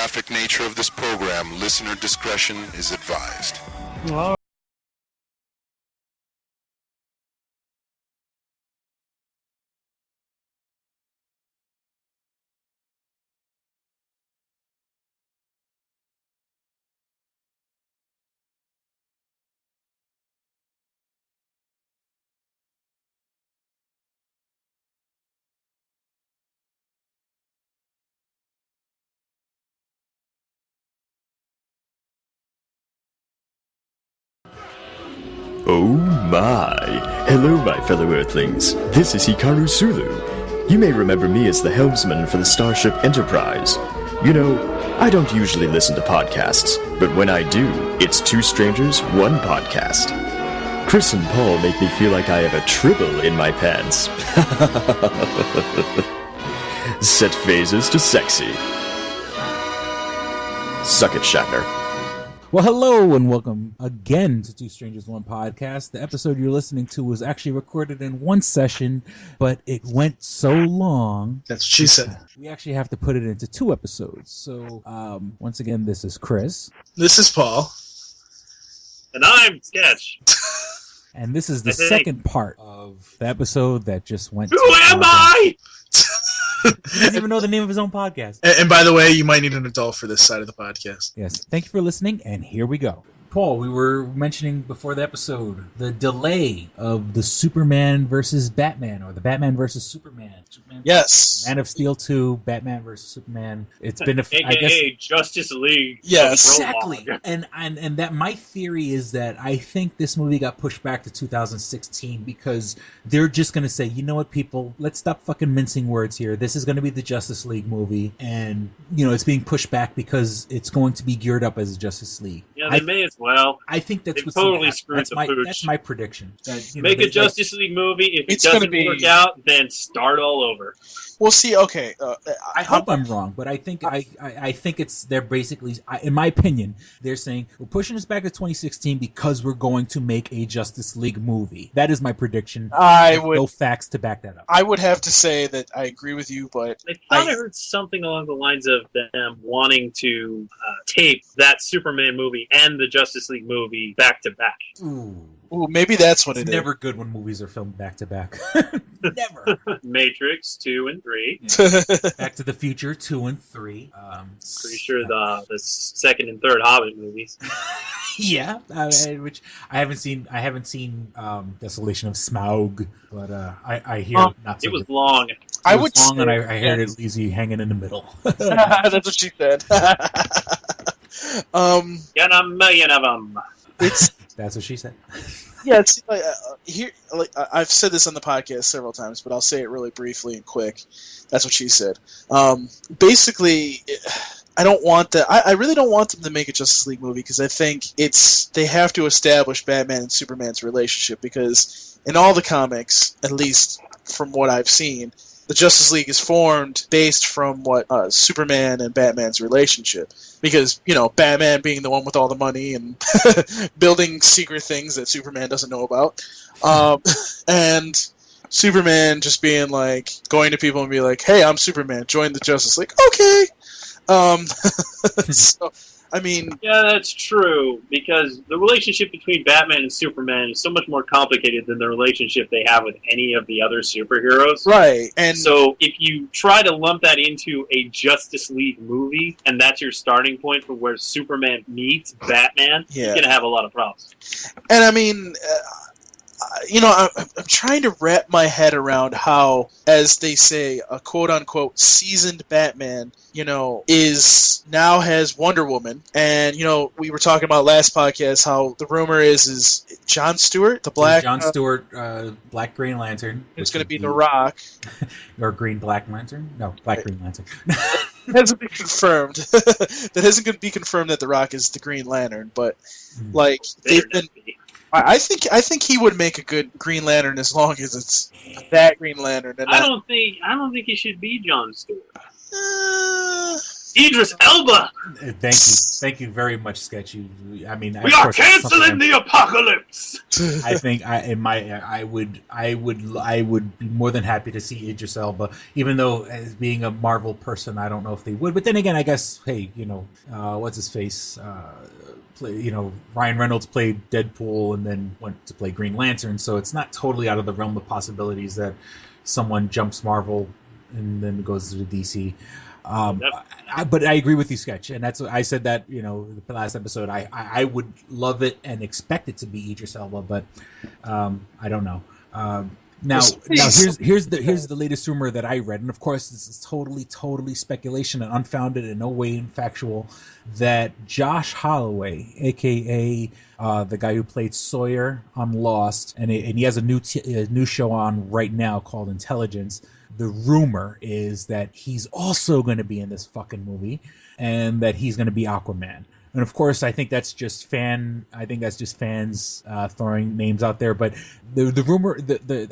graphic nature of this program, listener discretion is advised. Well, Oh my! Hello, my fellow Earthlings. This is Hikaru Sulu. You may remember me as the helmsman for the Starship Enterprise. You know, I don't usually listen to podcasts, but when I do, it's two strangers, one podcast. Chris and Paul make me feel like I have a tribble in my pants. Set phases to sexy. Suck it, Shatner. well, hello and welcome again to Two Strangers, One Podcast. The episode you're listening to was actually recorded in one session, but it went so long. That's what she said. We actually have to put it into two episodes. So, once again, this is Chris. This is Paul. And I'm Sketch. And this is the second part of the episode that just went Who am I? He doesn't even know the name of his own podcast. And by the way, you might need an adult for this side of the podcast. Yes. Thank you for listening, and here we go. Paul, we were mentioning before the episode the delay of the Superman versus Batman, or the Batman versus Superman. Yes. Man of Steel 2, Batman versus Superman. It's been AKA I guess Justice League. Yes. exactly. And that my theory is that I think this movie got pushed back to 2016 because they're just going to say, you know what, people, let's stop fucking mincing words here. This is going to be the Justice League movie, and it's being pushed back because it's going to be geared up as a Justice League. Yeah, they may as well. I think that's They what's totally screwed that's the my, pooch. That's my prediction. That, Make a Justice League movie. If it It's gonna doesn't work out, then start all over. Well, see, okay. I hope I'm wrong, but I think I think it's they're basically, in my opinion, they're saying we're pushing this back to 2016 because we're going to make a Justice League movie. That is my prediction. No facts to back that up. I would have to say that I agree with you, but I thought I heard something along the lines of them wanting to tape that Superman movie and the Justice League movie back to back. Ooh, maybe that's what It's it never good when movies are filmed back to back. Never. Matrix 2 and 3. is. Back to the Future 2 and 3. Pretty sure the second and third Hobbit movies. Yeah, which I haven't seen. I haven't seen Desolation of Smaug, but I hear not so It was good. long. I would long, say, and I heard it leaves you hanging in the middle. That's what she said. Get a million of them. It's That's what she said. yeah. It's here. I've said this on the podcast several times, but I'll say it really briefly and quick. That's what she said. Basically, I don't want that. I really don't want them to make a Justice League movie because I think they have to establish Batman and Superman's relationship because in all the comics, at least from what I've seen, the Justice League is formed based from what Superman and Batman's relationship. Because, Batman being the one with all the money and building secret things that Superman doesn't know about. And Superman just being like, going to people and be like, hey, I'm Superman, join the Justice League. Okay. So, I mean... Yeah, that's true, because the relationship between Batman and Superman is so much more complicated than the relationship they have with any of the other superheroes. Right, and... So if you try to lump that into a Justice League movie, and that's your starting point for where Superman meets Batman, you're going to have a lot of problems. And I mean... I'm trying to wrap my head around how, as they say, a quote-unquote seasoned Batman, now has Wonder Woman. And, we were talking about last podcast how the rumor is Jon Stewart, the Black... Jon Stewart, Black Green Lantern. It's going to be The Rock. Or Green Black Lantern? No, Black Green Lantern. It hasn't been confirmed. That hasn't going to be confirmed that The Rock is the Green Lantern, but, they've been... I think he would make a good Green Lantern as long as it's that Green Lantern. And I don't think he should be Jon Stewart. Idris Elba. Thank you very much, Sketch. I mean, we are canceling the apocalypse. I think I would be more than happy to see Idris Elba, even though as being a Marvel person, I don't know if they would. But then again, I guess, hey, what's his face? Ryan Reynolds played Deadpool and then went to play Green Lantern, so it's not totally out of the realm of possibilities that someone jumps Marvel and then goes to the DC. But I agree with you, Sketch, and that's what I said that the last episode. I would love it and expect it to be Idris Elba, but I don't know. Now here's the latest rumor that I read, and of course this is totally speculation and unfounded and no way factual. That Josh Holloway, aka the guy who played Sawyer on Lost, and he has a new show on right now called Intelligence. The rumor is that he's also going to be in this fucking movie, and that he's going to be Aquaman. And of course, I think that's just fans throwing names out there. But the rumor,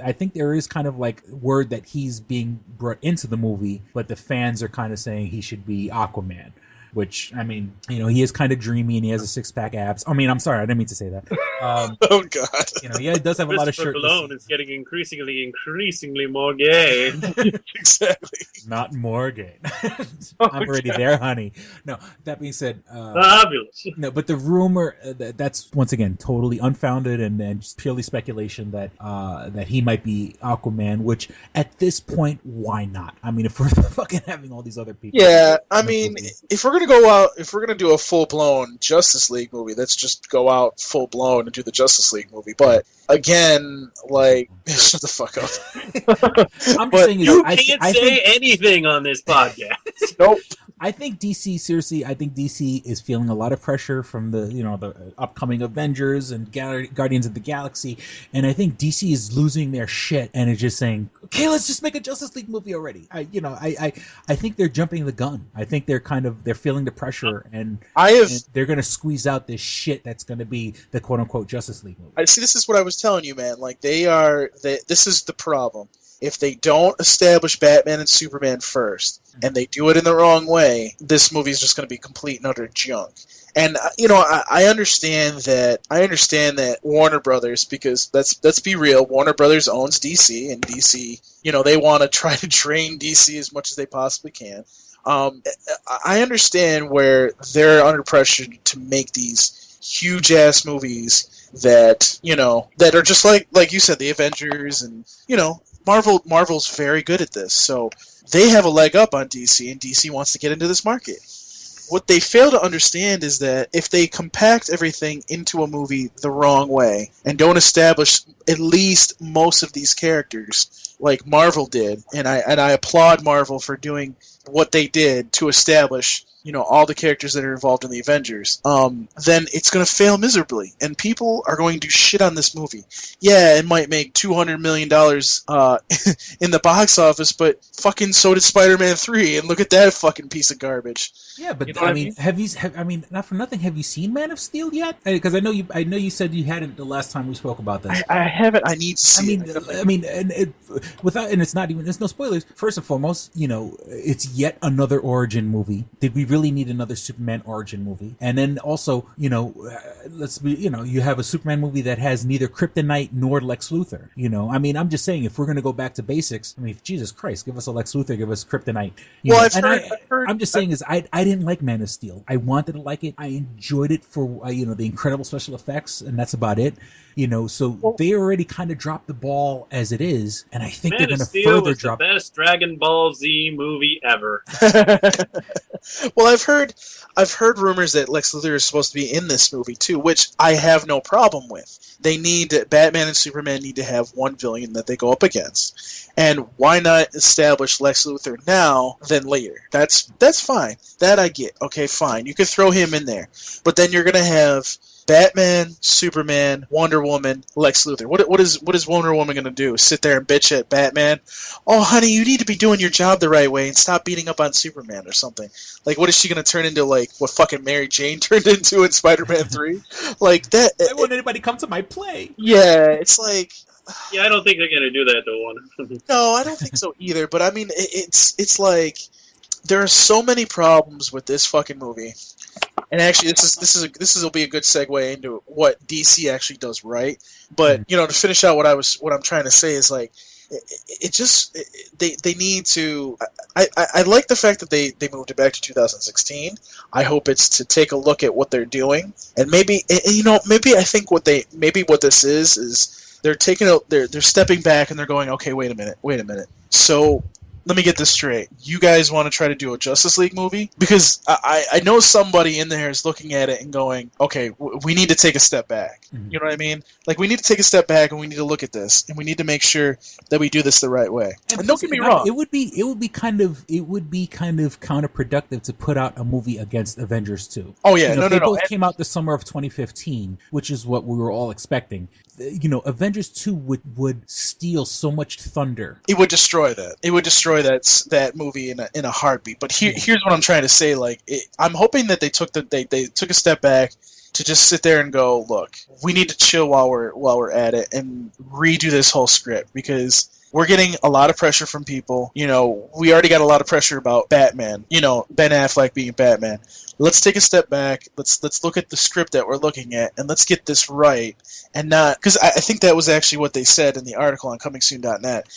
I think there is kind of like word that he's being brought into the movie, but the fans are kind of saying he should be Aquaman. Which, I mean, he is kind of dreamy and he has a six-pack abs. I mean, I'm sorry, I didn't mean to say that. Oh, God. He does have a lot of shirts. Malone is getting increasingly more gay. Exactly. Not more gay. I'm already there, honey. No, that being said... fabulous. No, but the rumor, that's, once again, totally unfounded and just purely speculation that he might be Aquaman, which, at this point, why not? I mean, if we're fucking having all these other people... Yeah, I mean, if we're going to go out, if we're going to do a full-blown Justice League movie, let's just go out full-blown and do the Justice League movie. But again, shut the fuck up. I'm just saying, you can't say anything on this podcast. Nope. I think DC is feeling a lot of pressure from the upcoming Avengers and Guardians of the Galaxy, and I think DC is losing their shit and is just saying, okay, let's just make a Justice League movie already. I think they're jumping the gun. I think they're feeling the pressure and they're going to squeeze out this shit that's going to be the quote unquote Justice League movie. I see. This is what I was telling you, man. This is the problem. If they don't establish Batman and Superman first, and they do it in the wrong way, this movie is just going to be complete and utter junk. And I understand that. I understand that Warner Brothers, because let's be real, Warner Brothers owns DC, and DC, they want to try to drain DC as much as they possibly can. I understand where they're under pressure to make these huge ass movies that that are just like you said, the Avengers, and Marvel's very good at this, so they have a leg up on DC, and DC wants to get into this market. What they fail to understand is that if they compact everything into a movie the wrong way and don't establish at least most of these characters like Marvel did, and I applaud Marvel for doing what they did to establish all the characters that are involved in the Avengers, then it's going to fail miserably, and people are going to shit on this movie. Yeah, it might make $200 million in the box office, but fucking so did Spider-Man 3, and look at that fucking piece of garbage. Yeah, but not for nothing, have you seen Man of Steel yet? Because I know you said you hadn't the last time we spoke about this. I haven't. I need to see it. And it's not even. There's no spoilers. First and foremost, it's yet another origin movie. Did we really need another Superman origin movie? And then also, you have a Superman movie that has neither Kryptonite nor Lex Luthor. I'm just saying, if we're going to go back to basics, Jesus Christ, give us a Lex Luthor, give us Kryptonite. I'm just saying I didn't like Man of Steel. I wanted to like it. I enjoyed it for the incredible special effects, and that's about it. They already kind of dropped the ball as it is, and I think they're going to further drop. The best Dragon Ball Z movie ever. Well, I've heard rumors that Lex Luthor is supposed to be in this movie too, which I have no problem with. Batman and Superman need to have one villain that they go up against, and why not establish Lex Luthor now than later? That's fine. That I get. Okay, fine. You could throw him in there, but then you're gonna have Batman, Superman, Wonder Woman, Lex Luthor. What is Wonder Woman going to do? Sit there and bitch at Batman? Oh, honey, you need to be doing your job the right way and stop beating up on Superman or something. What is she going to turn into, what fucking Mary Jane turned into in Spider-Man 3? That. I want anybody come to my play. Yeah, it's like... Yeah, I don't think they're going to do that, though. No, I don't think so either, but it's like... there are so many problems with this fucking movie. And actually, this will be a good segue into what DC actually does right. But to finish out what I'm trying to say is like, they need to. I like the fact that they moved it back to 2016. I hope it's to take a look at what they're doing, and maybe I think what this is they're stepping back and they're going, okay, wait a minute. So let me get this straight. You guys want to try to do a Justice League movie? Because I know somebody in there is looking at it and going, okay, we need to take a step back. Mm-hmm. You know what I mean? Like, we need to take a step back and we need to look at this and we need to make sure that we do this the right way. And don't get me wrong. It would be kind of counterproductive to put out a movie against Avengers 2. Oh yeah, They both came out the summer of 2015, which is what we were all expecting. Avengers 2 would steal so much thunder. It would destroy that. It would destroy that movie in a heartbeat. But here's what I'm trying to say. Like, I'm hoping that they took a step back to just sit there and go, look, we need to chill while we're at it and redo this whole script, because we're getting a lot of pressure from people. We already got a lot of pressure about Batman. Ben Affleck being Batman. Let's take a step back. Let's look at the script that we're looking at, and let's get this right. And not, because I think that was actually what they said in the article on ComingSoon.net.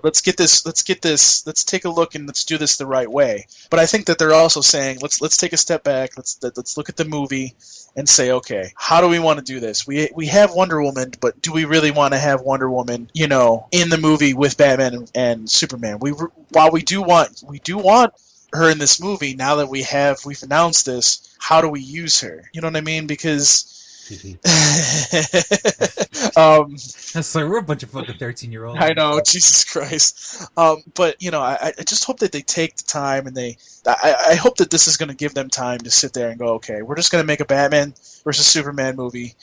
Let's take a look and let's do this the right way. But I think that they're also saying, let's take a step back. Let's look at the movie and say, okay, how do we want to do this? We have Wonder Woman, but do we really want to have Wonder Woman, in the movie with Batman and Superman? While we do want her in this movie, now that we've announced this, how do we use her? You know what I mean? Because that's like, we're a bunch of fucking 13-year-olds. I know, Jesus Christ. But I just hope that they take the time, and I hope that this is going to give them time to sit there and go, okay, we're just going to make a Batman versus Superman movie.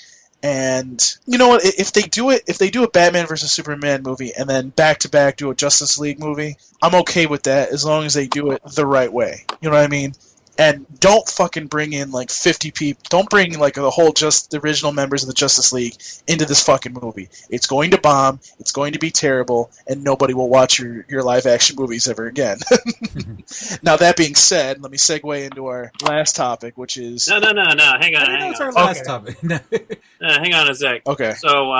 And you know what? If they do a Batman versus Superman movie and then back to back do a Justice League movie, I'm okay with that as long as they do it the right way. You know what I mean? And don't fucking bring in like 50 people. Don't bring like the original members of the Justice League into this fucking movie. It's going to bomb. It's going to be terrible, and nobody will watch your live action movies ever again. Now that being said, let me segue into our last topic, which is no. Hang on. It's our last topic. Hang on a sec. Okay. So,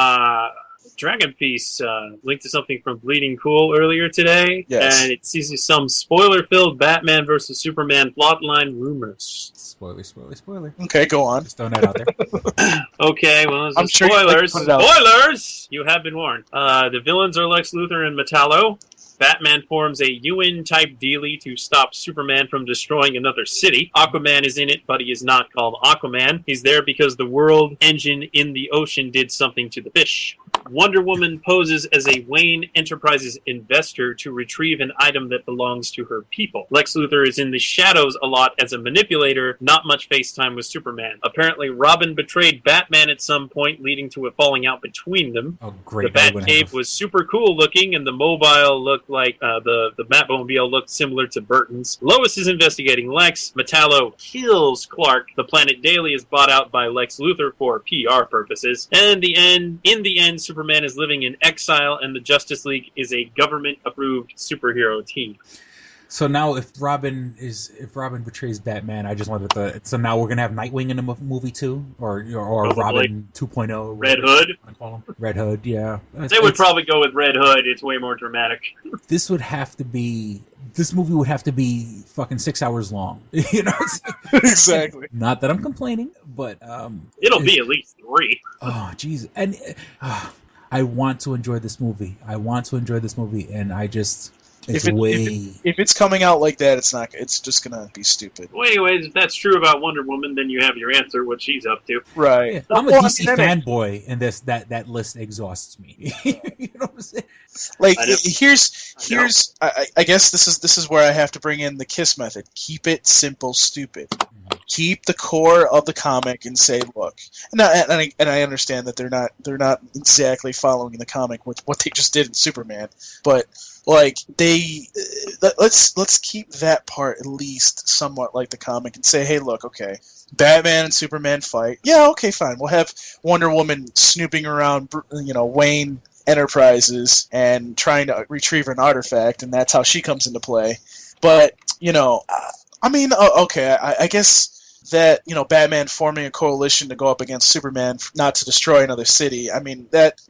Dragon Piece linked to something from Bleeding Cool earlier today, yes. And it sees some spoiler-filled Batman versus Superman plotline rumors. Spoiler. Okay, go on. Just throwing that out there. Okay, well, I'm sure spoilers. Spoilers! You have been warned. The villains are Lex Luthor and Metallo. Batman forms a UN-type dealie to stop Superman from destroying another city. Aquaman is in it, but he is not called Aquaman. He's there because the world engine in the ocean did something to the fish. Wonder Woman poses as a Wayne Enterprises investor to retrieve an item that belongs to her people. Lex Luthor is in the shadows a lot as a manipulator, not much FaceTime with Superman. Apparently, Robin betrayed Batman at some point, leading to a falling out between them. Oh, great. The Batcave was super cool looking, and the mobile looked like the Batmobile looked similar to Burton's. Lois is investigating Lex. Metallo kills Clark. The Planet Daily is bought out by Lex Luthor for PR purposes. And in the end, Superman is living in exile, and the Justice League is a government-approved superhero team. So now, if Robin betrays Batman, I just wanted to. So now we're gonna have Nightwing in the movie too, or Robin 2.0. Red Hood. I call him Red Hood. Yeah, they would probably go with Red Hood. It's way more dramatic. This movie would have to be fucking 6 hours long. You know, exactly. Not that I'm complaining, but it'll be at least 3. Oh, jeez, and I want to enjoy this movie. And I just. If it's coming out like that, it's just gonna be stupid. Well, anyways, if that's true about Wonder Woman, then you have your answer, what she's up to. Right. Yeah, I'm a DC fanboy, and that list exhausts me. You know what I'm saying? Like, here's I guess this is where I have to bring in the KISS method. Keep it simple, stupid. Mm-hmm. Keep the core of the comic and say, look, and I understand that they're not exactly following the comic with what they just did in Superman, but. Like, let's keep that part at least somewhat like the comic and say, hey, look, okay, Batman and Superman fight. Yeah, okay, fine. We'll have Wonder Woman snooping around, Wayne Enterprises and trying to retrieve an artifact, and that's how she comes into play. But I mean, okay, I guess that Batman forming a coalition to go up against Superman, not to destroy another city. I mean that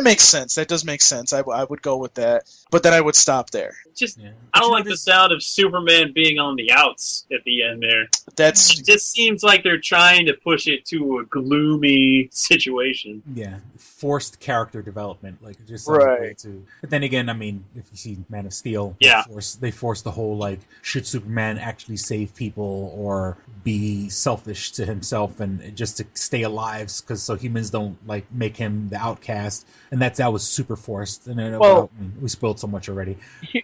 makes sense. That does make sense. I would go with that, but then I would stop there. I don't like the sound of Superman being on the outs at the end there. It just seems like they're trying to push it to a gloomy situation. Yeah, forced character development, like just right. But then again, I mean, if you see Man of Steel, they force the whole like, should Superman actually save people or be selfish to himself and just to stay alive, because so humans don't like make him the outcast, and that was super forced. And we spoiled so much already.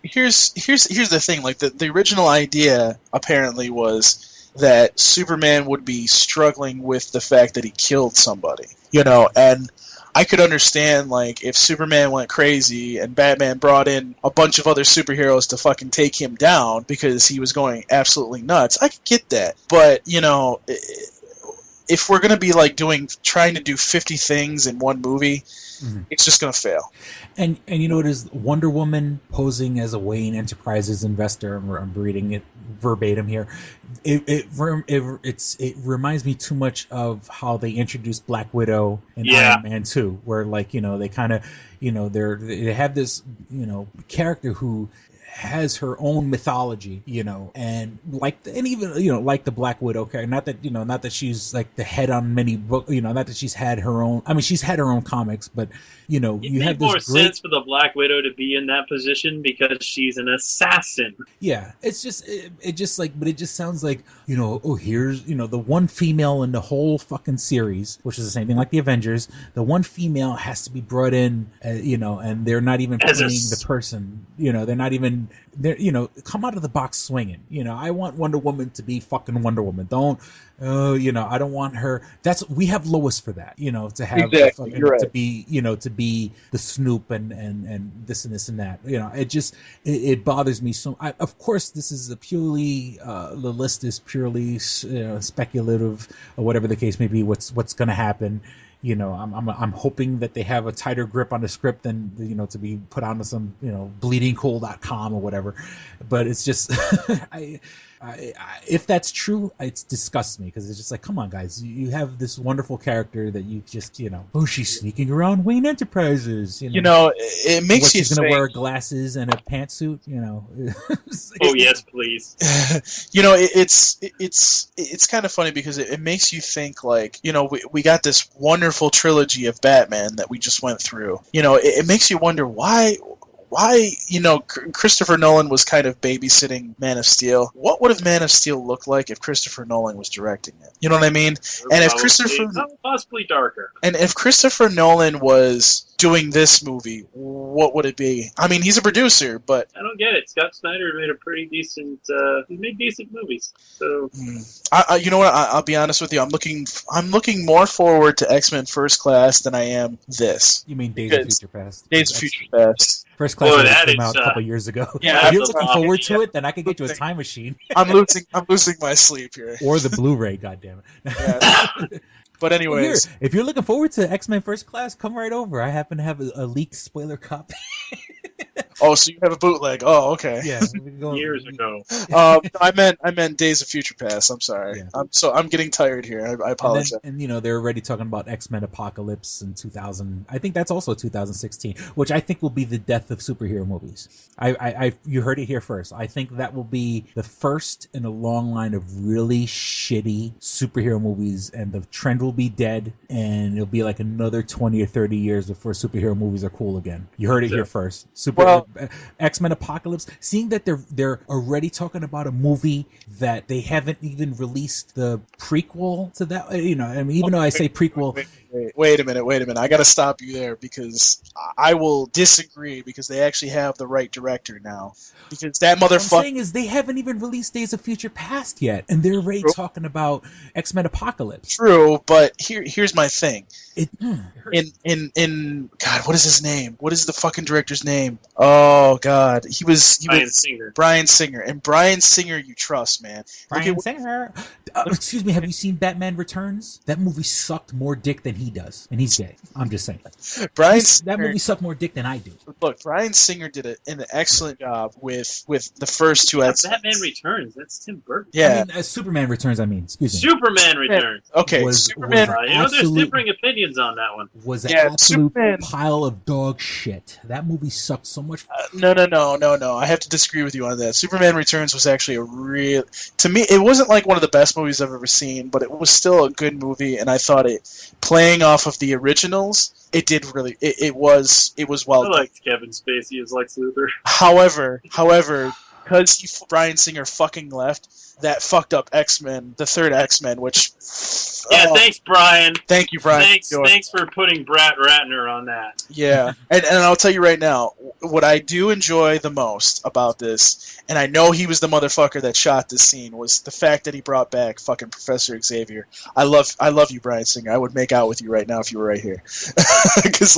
Here's the thing, like the original idea apparently was that Superman would be struggling with the fact that he killed somebody, and I could understand, like, if Superman went crazy and Batman brought in a bunch of other superheroes to fucking take him down because he was going absolutely nuts. I could get that. But, if we're going to be, like, trying to do 50 things in one movie, it's just going to fail. And it is Wonder Woman posing as a Wayne Enterprises investor. I'm reading it verbatim here. It reminds me too much of how they introduced Black Widow in Iron Man 2, where they kind of they have this character who has her own mythology, and even like the Black Widow character. Not that she's like the head on many books, not that she's had her own. I mean, she's had her own comics, but you have this more sense for the Black Widow to be in that position because she's an assassin. Yeah, it's just but it just sounds like here's the one female in the whole fucking series, which is the same thing like the Avengers. The one female has to be brought in, and they're not even playing the person. They're not even. Come out of the box swinging. I want Wonder Woman to be fucking Wonder Woman. Don't. I don't want her. We have Lois for that. To have to be the Snoop and this and this and that. It bothers me so. Of course, this is a purely the list is purely speculative or whatever the case may be. What's going to happen? I'm hoping that they have a tighter grip on the script than to be put onto some bleedingcool.com or whatever. But it's just if that's true, it disgusts me because it's just like, come on, guys, you have this wonderful character that you just she's sneaking around Wayne Enterprises. It makes she's gonna wear glasses and a pantsuit. Oh yes, please. It's kind of funny because it makes you think like we got this wonderful trilogy of Batman that we just went through. It makes you wonder why Christopher Nolan was kind of babysitting Man of Steel. What would have Man of Steel looked like if Christopher Nolan was directing it? You know what I mean? And if possibly darker. And if Christopher Nolan was doing this movie, what would it be? I mean, he's a producer, but I don't get it. Scott Snyder made a pretty decent. He made decent movies. So you know what? I'll be honest with you. I'm looking more forward to X-Men First Class than I am this. You mean Days of Future Past? Days of Future Past. First Class came out a couple years ago. Yeah, if you're looking forward to it, then I could get you a time machine. I'm losing my sleep here. Or the Blu-ray, goddammit. Yeah. But anyways, if you're looking forward to X-Men First Class, come right over. I happen to have a leaked spoiler copy. Oh, so you have a bootleg? Oh, okay. Yeah, years ago. I meant Days of Future Past. I'm sorry. Yeah. I'm getting tired here. I apologize. And they're already talking about X-Men Apocalypse in 2000. I think that's also 2016, which I think will be the death of superhero movies. You heard it here first. I think that will be the first in a long line of really shitty superhero movies, and the trend will be dead, and it'll be like another 20 or 30 years before superhero movies are cool again. You heard it here first. X-Men Apocalypse, seeing that they're already talking about a movie that they haven't even released the prequel to that. I mean, even though I say prequel. Wait a minute. I got to stop you there because I will disagree because they actually have the right director now. Because that motherfucker. What I'm saying is they haven't even released Days of Future Past yet, and they're already talking about X-Men Apocalypse. True, but here's my thing. In God, what is his name? What is the fucking director's name? Oh God, he was Bryan Singer. Bryan Singer, and Bryan Singer, you trust, man. Bryan Singer. Excuse me, have you seen Batman Returns? That movie sucked more dick than he does, and he's gay. I'm just saying. That movie sucked more dick than I do. Look, Bryan Singer did an excellent job with the first two X-Men. Batman Returns. That's Tim Burton. Yeah, I mean, Superman Returns. Excuse me. Superman Returns. Okay, Superman. There's differing opinions on that one. Was an absolute pile of dog shit. That movie sucked so much. No. I have to disagree with you on that. Superman Returns was actually to me, it wasn't like one of the best movies I've ever seen, but it was still a good movie, and I thought it, playing off of the originals, it did really, it was well done. I liked Kevin Spacey as Lex Luthor. However, because Bryan Singer fucking left, that fucked up X-Men, the third X-Men, which... thanks, Brian. Thank you, Brian. Thanks for putting Brett Ratner on that. Yeah, and I'll tell you right now, what I do enjoy the most about this, and I know he was the motherfucker that shot this scene, was the fact that he brought back fucking Professor Xavier. I love you, Bryan Singer. I would make out with you right now if you were right here. Because,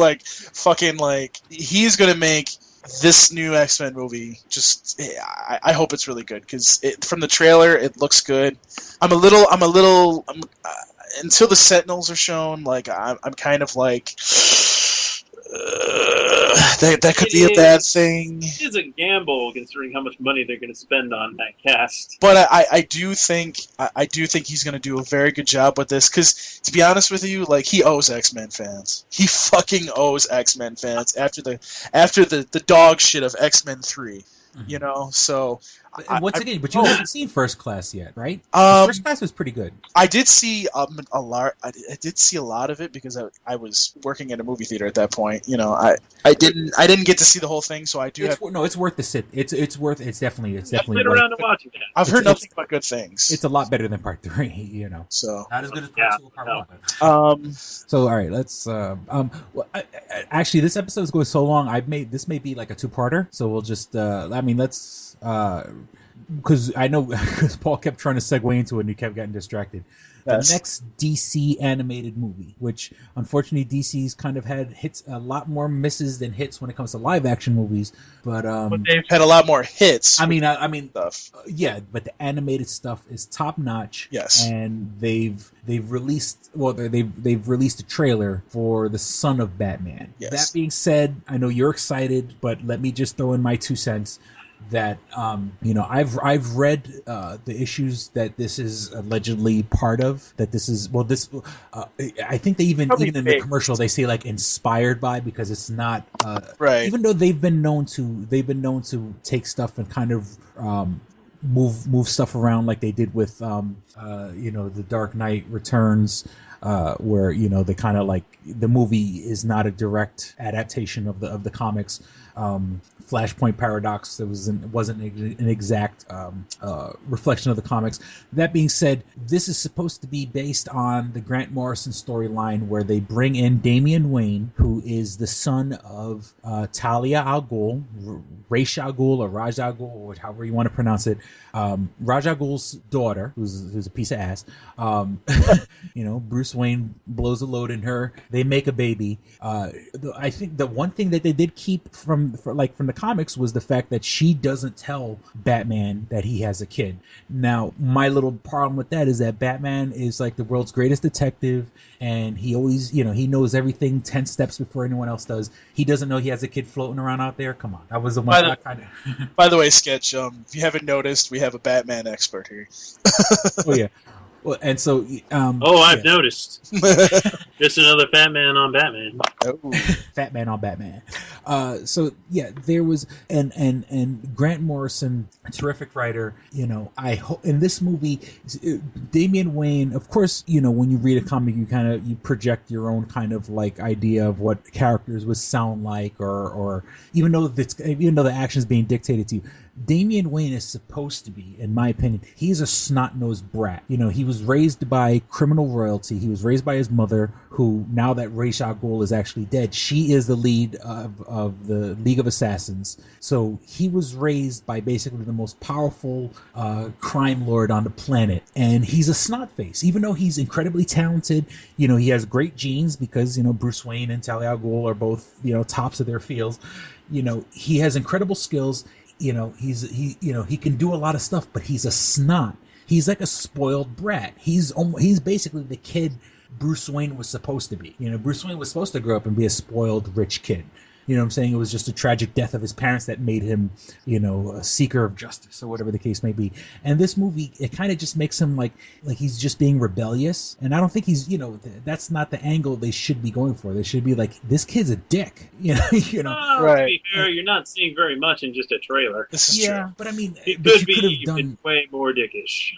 he's going to make this new X-Men movie, I hope it's really good, because from the trailer it looks good. I'm a little until the Sentinels are shown, I'm kind of like that could be a bad thing. It is a gamble considering how much money they're going to spend on that cast. But I do think he's going to do a very good job with this, because to be honest with you, he owes X-Men fans. He fucking owes X-Men fans after the dog shit of X-Men 3. You know, so once again, but you haven't seen First Class yet, right? First Class was pretty good. I did see a lot. I did see a lot of it because I was working at a movie theater at that point. You know, I didn't get to see the whole thing, so I do. It's worth the sit. It's definitely. Sit around and watch it. I've heard nothing but good things. It's a lot better than Part 3. You know, so not as good as Part 1. So all right, let's. Actually, this episode is going so long. This may be like a two-parter. So we'll just. Let's. Because I know because Paul kept trying to segue into it and he kept getting distracted. Yes. The next DC animated movie, which unfortunately DC's kind of had a lot more misses than hits when it comes to live action movies. But they've had a lot more hits. I mean, stuff. Yeah, but the animated stuff is top notch. Yes, and they've released they've released a trailer for The Son of Batman. Yes. That being said, I know you're excited, but let me just throw in my 2 cents. That I've read the issues that this is allegedly part of. That this is I think they even in the commercial they say inspired by, because it's not right. Even though they've been known to take stuff and kind of move stuff around like they did with The Dark Knight Returns. Where they kind of the movie is not a direct adaptation of the comics. Flashpoint Paradox, wasn't an exact reflection of the comics. That being said, this is supposed to be based on the Grant Morrison storyline, where they bring in Damian Wayne, who is the son of Talia al Ghul, Ra's al Ghul, or Raj al Ghul, or however you want to pronounce it. Raj al Ghul's daughter, who's a piece of ass. Bruce Wayne blows a load in her. They make a baby. I think the one thing that they did keep from the comics was the fact that she doesn't tell Batman that he has a kid. Now, my little problem with that is that Batman is the world's greatest detective, and he always, he knows everything 10 steps before anyone else does. He doesn't know he has a kid floating around out there. Come on, that was the one. By the way, Sketch, if you haven't noticed, we have a Batman expert here. Oh yeah. Well, and so, I've noticed. Just another Fat Man on Batman. Oh. Fat Man on Batman. So yeah, there was and Grant Morrison, a terrific writer. I hope in this movie, Damian Wayne. Of course, when you read a comic, you project your own kind of idea of what characters would sound like, or even though the action is being dictated to you. Damian Wayne is supposed to be, in my opinion, he's a snot-nosed brat. He was raised by criminal royalty. He was raised by his mother, who, now that Ra's al Ghul is actually dead, she is the lead of the League of Assassins. So he was raised by basically the most powerful crime lord on the planet. And he's a snot face. Even though he's incredibly talented, he has great genes because, Bruce Wayne and Talia al Ghul are both, tops of their fields. He has incredible skills. He can do a lot of stuff, but he's a snot. he's like a spoiled brat. He's basically the kid Bruce Wayne was supposed to be. Bruce Wayne was supposed to grow up and be a spoiled rich kid. You know what I'm saying? It was just a tragic death of his parents that made him, a seeker of justice or whatever the case may be. And this movie, it kind of just makes him like he's just being rebellious. And I don't think he's, that's not the angle they should be going for. They should be like, this kid's a dick. Well, Right. to be fair, you're not seeing very much in just a trailer. This is true. But I mean, It but could you be could have even done. way more dickish.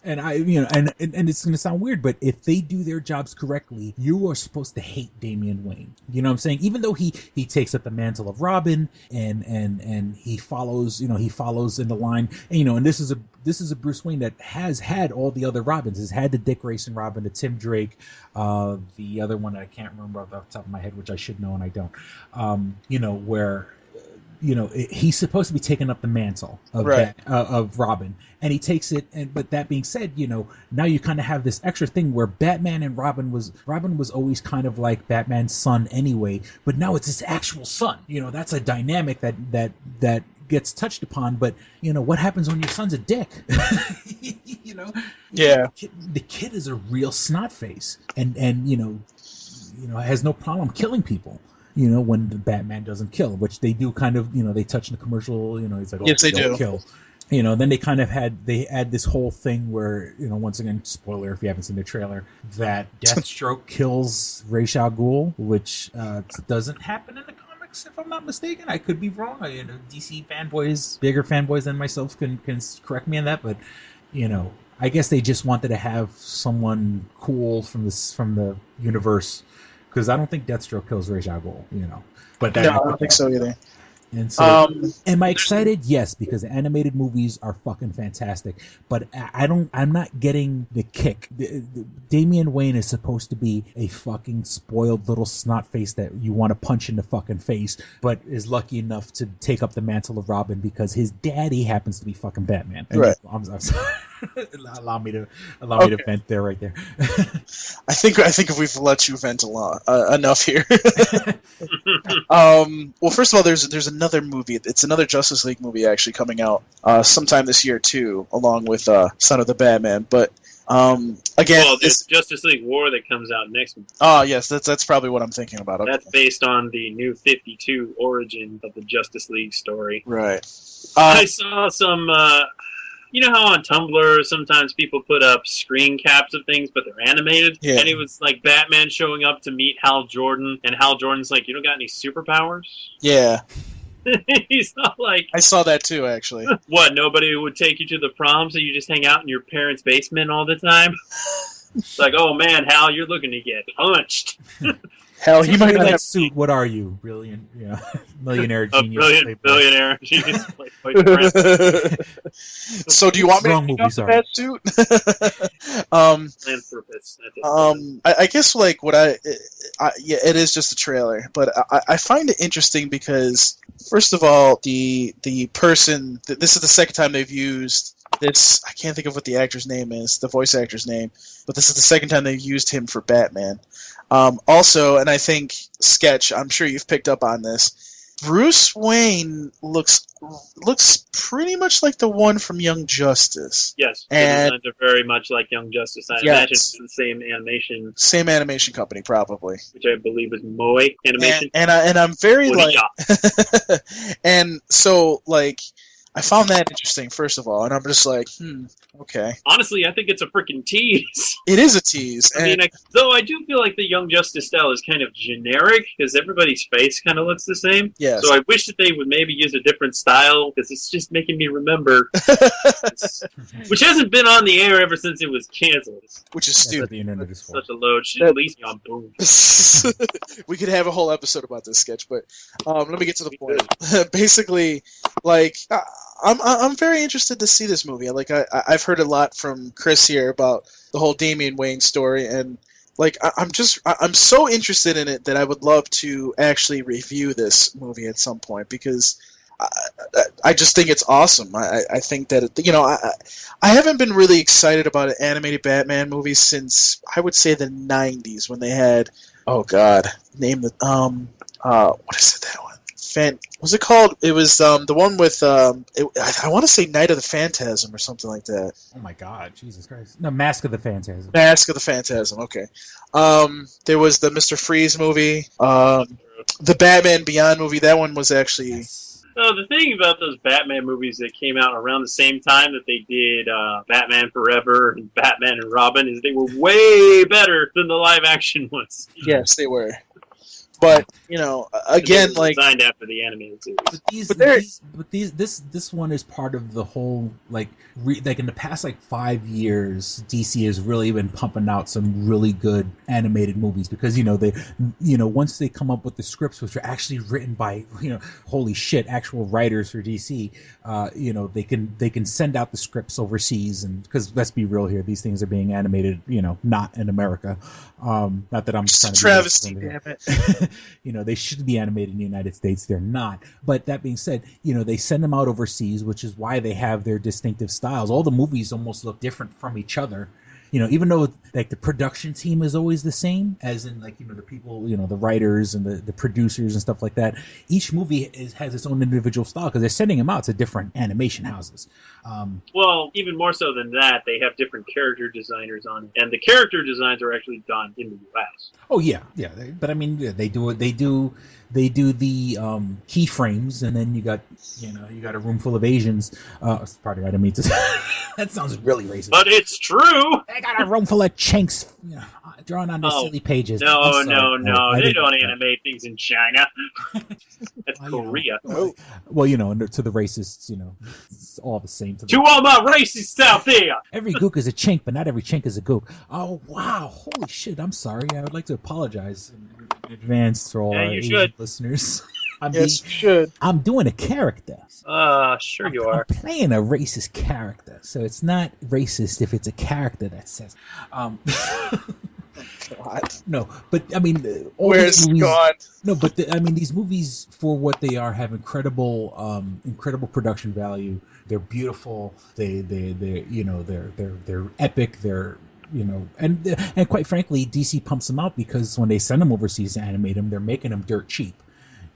Yeah, and and it's going to sound weird, but if they do their jobs correctly, you are supposed to hate Damian Wayne. You know what I'm saying? Even though he takes up the mantle of Robin and he follows in the line, and this is a Bruce Wayne that has had all the other Robins. Has had the Dick Grayson Robin, the Tim Drake, the other one that I can't remember off the top of my head, which I should know and I don't. Where he's supposed to be taking up the mantle of Right. of Robin, and he takes it. But that being said, now you kind of have this extra thing where Batman and Robin was always kind of like Batman's son anyway, but now it's his actual son. That's a dynamic that gets touched upon. But what happens when your son's a dick? Yeah. The kid is a real snot face, and has no problem killing people. When the Batman doesn't kill, which they do kind of, they touch in the commercial, it's like, Yes, they don't do. kill. Then they kind of had this whole thing where, once again, spoiler if you haven't seen the trailer, that Deathstroke kills Ra's al Ghul, which doesn't happen in the comics, if I'm not mistaken. I could be wrong. DC fanboys, bigger fanboys than myself can correct me on that, but, I guess they just wanted to have someone cool from the universe, because I don't think Deathstroke kills Ra's al Ghul, But No, I don't think so either. And so, am I excited? Yes, because the animated movies are fucking fantastic. But I'm not getting the kick. Damian Wayne is supposed to be a fucking spoiled little snot face that you want to punch in the fucking face, but is lucky enough to take up the mantle of Robin because his daddy happens to be fucking Batman. And Right. I'm sorry. allow me to vent there, right there. I think if we've let you vent enough here. Well, first of all, there's another movie. It's another Justice League movie actually coming out sometime this year too, along with Son of the Batman. But again, Well, there's Justice League War that comes out next month. yes, that's probably what I'm thinking about. Okay. That's based on the New 52 origin of the Justice League story. Right. I saw some, you know how on Tumblr sometimes people put up screen caps of things, but they're animated? Yeah. And it was like Batman showing up to meet Hal Jordan, and Hal Jordan's like, you don't got any superpowers? Yeah, He's not like, I saw that too, actually. what, nobody would take you to the prom, so you just hang out in your parents' basement all the time? It's like, oh man, Hal, you're looking to get punched. Hell, he might not that have. suit. What are you? Brilliant, millionaire A genius. brilliant billionaire. Genius playboy friend. So, do you want me Wrong to movie, pick up sorry. that suit? Philanthropist. I guess like what yeah, it is just a trailer, but I find it interesting because first of all, the person this is the second time they've used this. I can't think of what the actor's name is, the voice actor's name, but this is the second time they've used him for Batman. Also, and I think Sketch, I'm sure you've picked up on this. Bruce Wayne looks pretty much like the one from Young Justice. Yes, the And- designs are very much like Young Justice. I Yes. imagine it's the same animation, Same animation company, probably. which I believe is Moe Animation. And I'm very like, Bonita. and so like, I found that interesting first of all, and I'm just like, okay, Honestly, I think it's a freaking tease. it is a tease. I And mean, though I do feel like the Young Justice style is kind of generic because everybody's face kind of looks the same. yes, So I wish that they would maybe use a different style because it's just making me remember, which hasn't been on the air ever since it was canceled. which is That's what stupid. the internet is for. Such a load. Should at least be on Boom. We could have a whole episode about this Sketch, but let me get to the point. Basically, like I'm very interested to see this movie. Like I've heard a lot from Chris here about the whole Damian Wayne story, and like I'm so interested in it that I would love to actually review this movie at some point because I just think it's awesome. I think that I haven't been really excited about an animated Batman movie since I would say the 90s when they had, oh god, name the what is it, that one? was it called? It was the one with I want to say Night of the Phantasm or something like that. Oh my God, Jesus Christ! No, Mask of the Phantasm. Mask of the Phantasm. Okay. There was the Mr. Freeze movie. The Batman Beyond movie. That one was actually. Yes. So the thing about those Batman movies that came out around the same time that they did Batman Forever and Batman and Robin is they were way better than the live action ones. Yes, they were. But again, like designed after the animated series. But this one is part of the whole like in the past 5 years, DC has really been pumping out some really good animated movies because they once they come up with the scripts which are actually written by holy shit actual writers for DC, they can send out the scripts overseas, and because let's be real here, these things are being animated not in America. Not that I'm trying to travesty, damn it. They should be animated in the United States. They're not. But that being said, they send them out overseas, which is why they have their distinctive styles. All the movies almost look different from each other. Even though the production team is always the same, as in the people, the writers and the producers and stuff like that. Each movie has its own individual style because they're sending them out to different animation houses. Well, even more so than that, they have different character designers on it, and the character designs are actually done in the U.S. Oh yeah. But I mean, they do it. They do the keyframes, and then you got a room full of Asians. Pardon, I didn't mean to. That sounds really racist. But it's true. They got a room full of chinks drawn on the silly pages. No. They don't animate things in China. That's Korea. Well, to the racists, it's all the same. To all my racists out there. Every gook is a chink, but not every chink is a gook. Oh, wow. Holy shit. I'm sorry. I would like to apologize in advance for all our Asian listeners. You should. I'm doing a character. Sure you are. I'm playing a racist character, so it's not racist if it's a character that says. God. No, but I mean, where's gone? No, but these movies, for what they are, have incredible production value. They're beautiful. They're epic. They're and quite frankly, DC pumps them out because when they send them overseas to animate them, they're making them dirt cheap.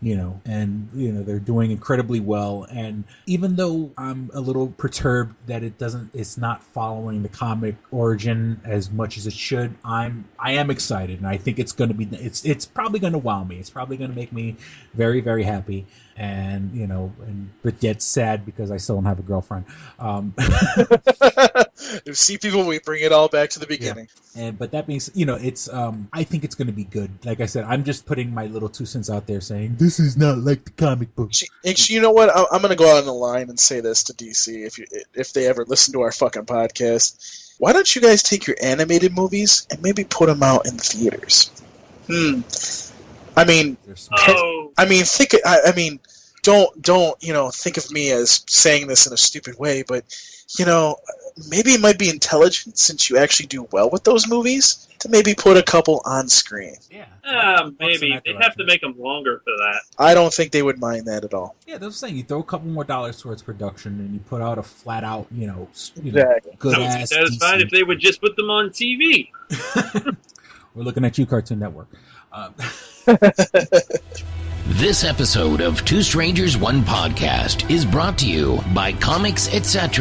They're doing incredibly well. And even though I'm a little perturbed that it's not following the comic origin as much as it should, I am excited, and I think it's going to be, it's probably going to wow me. It's probably going to make me very, very happy. And but yet sad because I still don't have a girlfriend. You see, people, we bring it all back to the beginning. Yeah. But that means, it's I think it's going to be good. Like I said, I'm just putting my little 2 cents out there saying this is not like the comic book. You know what? I'm going to go out on the line and say this to DC if they ever listen to our fucking podcast. Why don't you guys take your animated movies and maybe put them out in the theaters? Don't think of me as saying this in a stupid way, but maybe it might be intelligent, since you actually do well with those movies, to maybe put a couple on screen. Yeah. Maybe they'd have to make them longer for that. I don't think they would mind that at all. Yeah, that's the thing. You throw a couple more dollars towards production, and you put out a flat out, Exactly. good I would be ass. satisfied if they would just put them on TV. We're looking at you, Cartoon Network. This episode of Two Strangers, One Podcast is brought to you by Comics Etc.,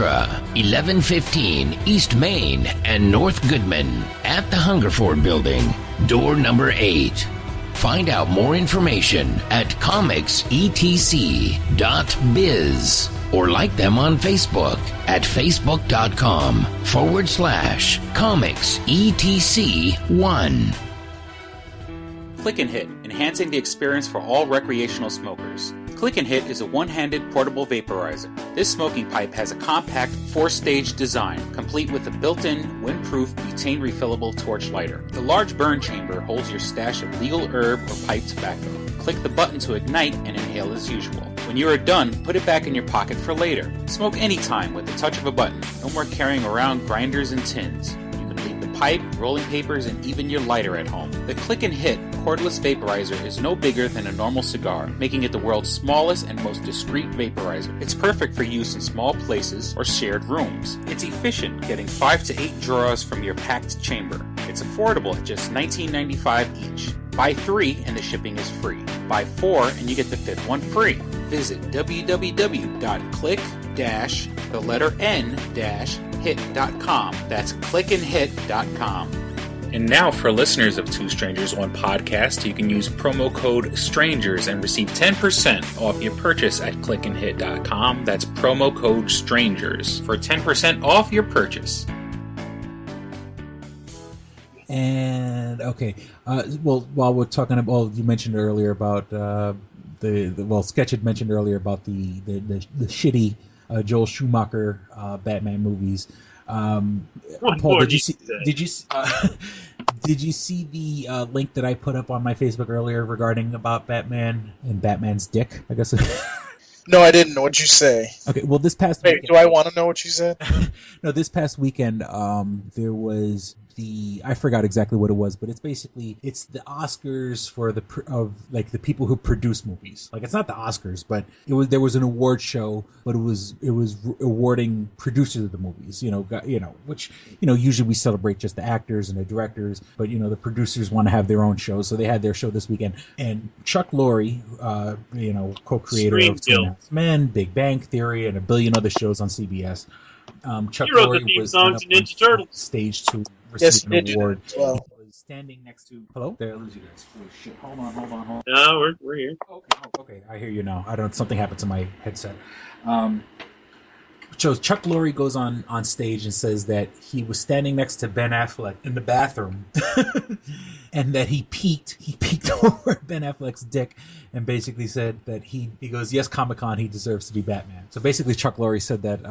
1115 East Main and North Goodman at the Hungerford Building, door number 8. Find out more information at comicsetc.biz or like them on Facebook at facebook.com/comicsetc1. Click and Hit, enhancing the experience for all recreational smokers. Click and Hit is a one-handed portable vaporizer. This smoking pipe has a compact 4-stage design, complete with a built-in, windproof, butane refillable torch lighter. The large burn chamber holds your stash of legal herb or pipe tobacco. Click the button to ignite and inhale as usual. When you are done, put it back in your pocket for later. Smoke anytime with the touch of a button. No more carrying around grinders and tins. You can leave the pipe, rolling papers, and even your lighter at home. The Click and Hit cordless vaporizer is no bigger than a normal cigar, making it the world's smallest and most discreet vaporizer. It's perfect for use in small places or shared rooms. It's efficient, getting 5 to 8 draws from your packed chamber. It's affordable at just $19.95 each. Buy 3 and the shipping is free. Buy 4 and you get the 5th one free. Visit www.click-n-hit.com. That's clickandhit.com. And now for listeners of Two Strangers One Podcast, you can use promo code STRANGERS and receive 10% off your purchase at clickandhit.com. That's promo code STRANGERS for 10% off your purchase. And okay, well, while we're talking about, well, you mentioned earlier about Sketch had mentioned earlier about the shitty Joel Schumacher Batman movies. Paul, did you see the link that I put up on my Facebook earlier regarding about Batman and Batman's dick? I guess. No, I didn't. What'd you say? Okay, well, this past Wait, weekend, do I want to know what you said? No, this past weekend, there was I forgot exactly what it was, but it's the Oscars for the people who produce movies. Like, it's not the Oscars, but there was an award show, but it was awarding producers of the movies. Which usually we celebrate just the actors and the directors, but the producers want to have their own show, so they had their show this weekend. And Chuck Lorre, co-creator of Two and a Half Men, Big Bang Theory, and a billion other shows on CBS. Chuck Lorre was on stage to receive an award. Well, he was standing next to. Hello? Did I lose you guys? Oh shit! Hold on. No, we're here. Okay, I hear you now. I don't. Something happened to my headset. So Chuck Lorre goes on stage and says that he was standing next to Ben Affleck in the bathroom, and that he peeked over Ben Affleck's dick, and basically said that he goes, yes, Comic-Con, he deserves to be Batman. So basically, Chuck Lorre said that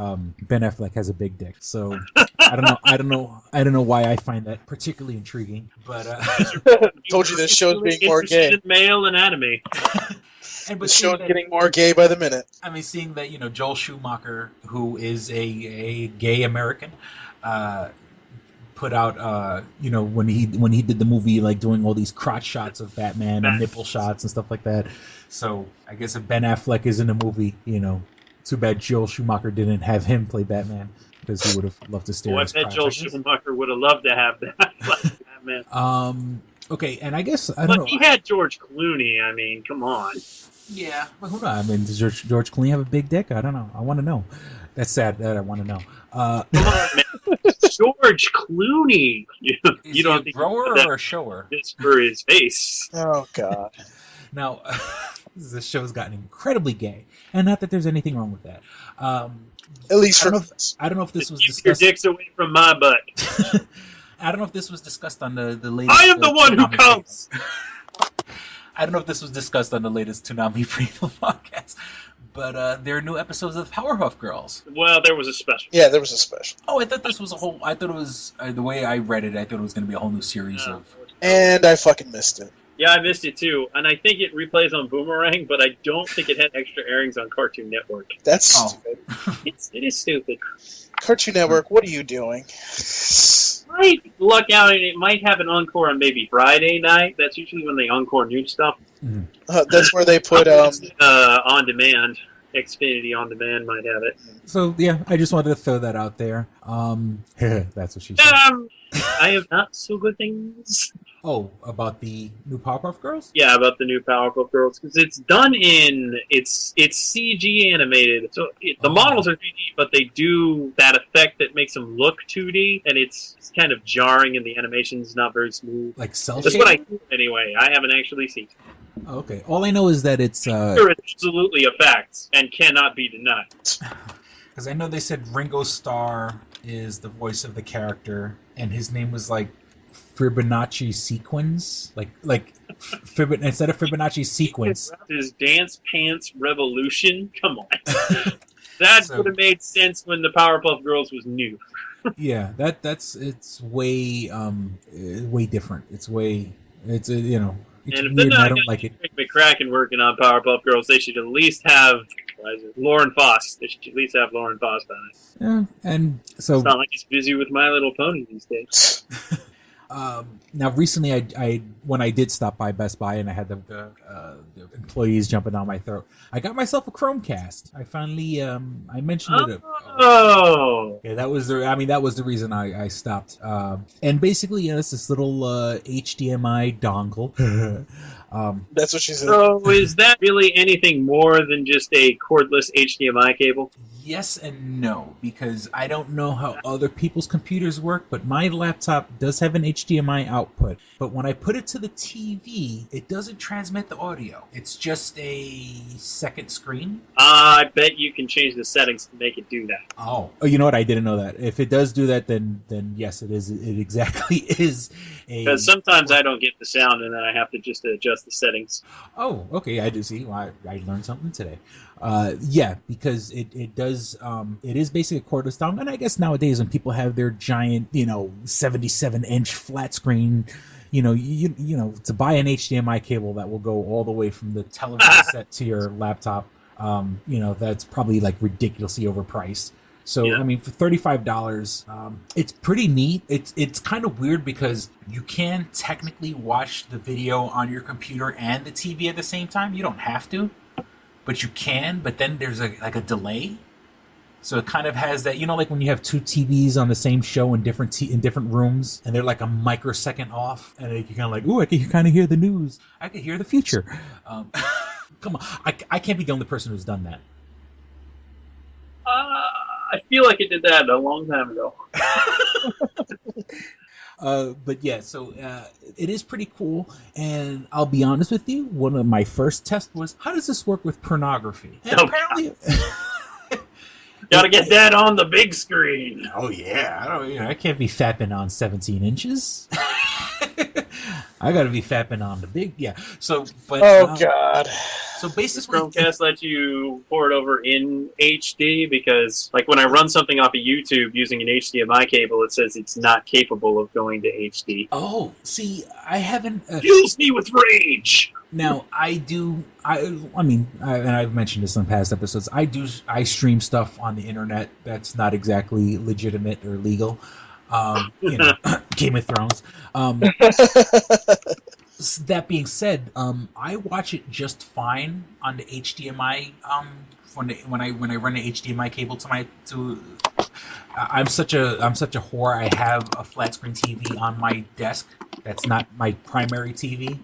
Ben Affleck has a big dick. So I don't know why I find that particularly intriguing, but told you this show's being more gay. Male anatomy. The show's getting more gay by the minute. I mean, seeing that Joel Schumacher, who is a gay American, put out when he did the movie, like doing all these crotch shots of Batman and nipple shots and stuff like that. So I guess if Ben Affleck is in a movie, too bad Joel Schumacher didn't have him play Batman, because he would have loved to stare at his crotch. Joel Schumacher would have loved to have that Batman. Okay, and I guess he had George Clooney. I mean, come on. Yeah, but hold on. I mean, does George Clooney have a big dick? I don't know. I want to know. That's sad that I want to know. Come on, man. George Clooney. You don't think a grower or a shower? It's for his face. Oh God. Now, this show's gotten incredibly gay, and not that there's anything wrong with that. At least I don't know if this was discussed. discussed. Your dicks away from my butt. I don't know if this was discussed on the latest. I am the one who counts. I don't know if this was discussed on the latest Toonami Freedom podcast, but there are new episodes of Powerpuff Girls. Well, there was a special. Yeah, there was a special. Oh, I thought this was a whole. I thought it was the way I read it. I thought it was going to be a whole new series of. And I fucking missed it. Yeah, I missed it too, and I think it replays on Boomerang, but I don't think it had extra airings on Cartoon Network. That's stupid. It is stupid. Cartoon Network, what are you doing? Might luck out, and it might have an encore on maybe Friday night. That's usually when they encore new stuff. Mm-hmm. That's where they put on demand. Xfinity on demand might have it. So yeah, I just wanted to throw that out there. That's what she said. I have not so good things. Oh, about the new Powerpuff Girls? Yeah, about the new Powerpuff Girls, because it's done it's CG animated. So the models are 3D, but they do that effect that makes them look 2D, and it's kind of jarring, and the animation's not very smooth. Like cell That's shading? what I do anyway. I haven't actually seen it. Oh, okay. All I know is that it's absolutely a fact and cannot be denied. Because I know they said Ringo Starr is the voice of the character, and his name was like Fibonacci Sequence, like instead of Fibonacci Sequence. His Dance Pants Revolution. Come on, that would have made sense when the Powerpuff Girls was new. Yeah, it's way different. It's It's and if weird, they're not I don't like it. McCracken working on Powerpuff Girls, they should at least have Lauren Faust. They should at least have Lauren Faust on it. Yeah, and so it's not like he's busy with My Little Pony these days. Now, recently, I when I did stop by Best Buy and I had the employees jumping down my throat, I got myself a Chromecast. I finally, I mentioned it. Oh, Yeah, that was the reason I stopped. And basically, it's this little HDMI dongle. That's what she said. so is that really anything more than just a cordless HDMI cable? Yes and no, because I don't know how other people's computers work, but my laptop does have an HDMI output. But when I put it to the TV, it doesn't transmit the audio. It's just a second screen. I bet you can change the settings to make it do that. Oh, you know what? I didn't know that. If it does do that, then yes, it is. It exactly is a. Because sometimes I don't get the sound, and then I have to just adjust the settings. Oh, okay. I do see. Well, I learned something today. Yeah, because it does. It is basically a cordless dongle, and I guess nowadays when people have their giant, 77-inch flat screen, you know, to buy an HDMI cable that will go all the way from the television set to your laptop, that's probably like ridiculously overpriced. So yeah. I mean, for $35, it's pretty neat. It's kind of weird because you can technically watch the video on your computer and the TV at the same time. You don't have to, but you can. But then there's a delay. So it kind of has that, like when you have two TVs on the same show in different rooms, and they're like a microsecond off, and you're kind of like, ooh, I can kind of hear the news. I can hear the future. Come on, I can't be the only person who's done that. I feel like it did that a long time ago. But yeah, so it is pretty cool, and I'll be honest with you, one of my first tests was, how does this work with pornography? And apparently... Gotta get that on the big screen. Oh yeah, I can't be fapping on 17 inches. I gotta be fapping on the big, yeah. So, but God. So basically, Chromecast lets you port over in HD because, like, when I run something off of YouTube using an HDMI cable, it says it's not capable of going to HD. Oh, see, I haven't. Fills me with rage. Now I do. And I've mentioned this on past episodes. I stream stuff on the internet that's not exactly legitimate or legal. Game of Thrones. That being said, I watch it just fine on the HDMI. When I run the HDMI cable I'm such a whore. I have a flat screen TV on my desk. That's not my primary TV,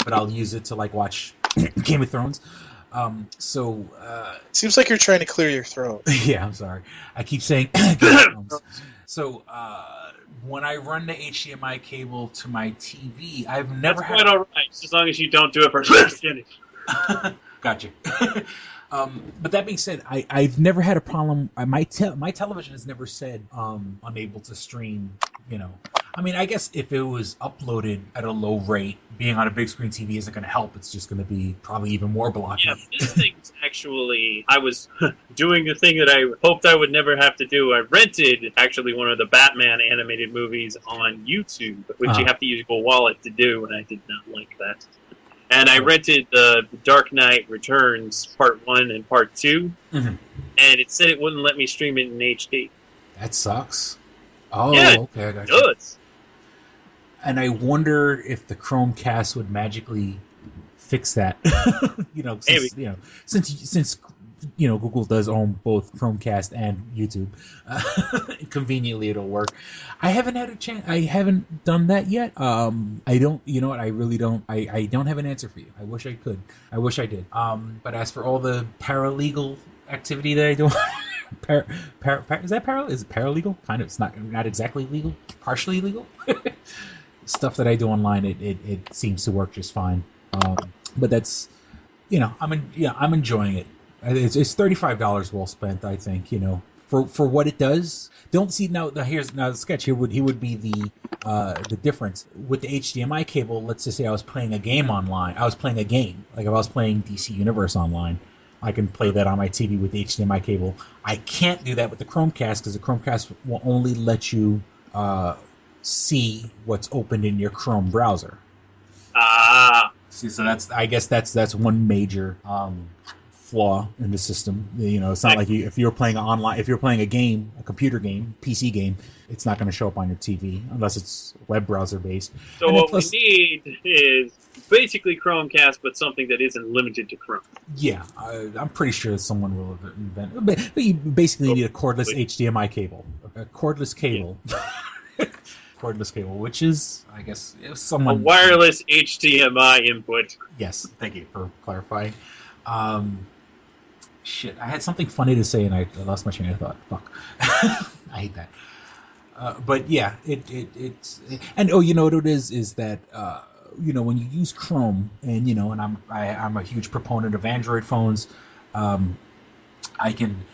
but I'll use it to watch Game of Thrones. Seems like you're trying to clear your throat. Yeah, I'm sorry. I keep saying Game of Thrones. So when I run the HDMI cable to my TV, I've never had. That's quite all right, as long as you don't do it for skinny. Gotcha. But that being said, I've never had a problem. My television has never said unable to stream. I mean, I guess if it was uploaded at a low rate, being on a big screen TV isn't going to help. It's just going to be probably even more blocky. Yeah, this thing's actually... I was doing the thing that I hoped I would never have to do. I rented, actually, one of the Batman animated movies on YouTube, which you have to use a wallet to do, and I did not like that. And I rented the Dark Knight Returns Part 1 and Part 2, and it said it wouldn't let me stream it in HD. That sucks. Oh, yeah, okay, I got you. It does. And I wonder if the Chromecast would magically fix that. Since Google does own both Chromecast and YouTube, conveniently it'll work. I haven't had a chance. I haven't done that yet. I don't. You know what? I really don't. I don't have an answer for you. I wish I could. I wish I did. But as for all the paralegal activity that I do. Is that paralegal? Is it paralegal? Kind of. It's not exactly legal. Partially legal. Stuff that I do online, it seems to work just fine. But that's, I'm enjoying it. It's $35 well spent, I think. For what it does. Don't see now. Here's the sketch. Here would be the difference with the HDMI cable. Let's just say I was playing a game online. I was playing a game, like if I was playing DC Universe online. I can play that on my TV with the HDMI cable. I can't do that with the Chromecast because the Chromecast will only let you see what's opened in your Chrome browser. Ah. See, so I guess that's one major flaw in the system. It's not like if you're playing a game, a computer game, PC game, it's not going to show up on your TV unless it's web browser based. So what we need is basically Chromecast, but something that isn't limited to Chrome. Yeah, I'm pretty sure someone will invent. But you basically need a cordless HDMI cable, a cordless cable. Cordless cable, which is, I guess, someone... A wireless HDMI input. Yes, thank you for clarifying. Shit, I had something funny to say and I lost my train of thought. Fuck. I hate that. But yeah, it's... And you know what it is that... when you use Chrome, and I'm a huge proponent of Android phones, I can...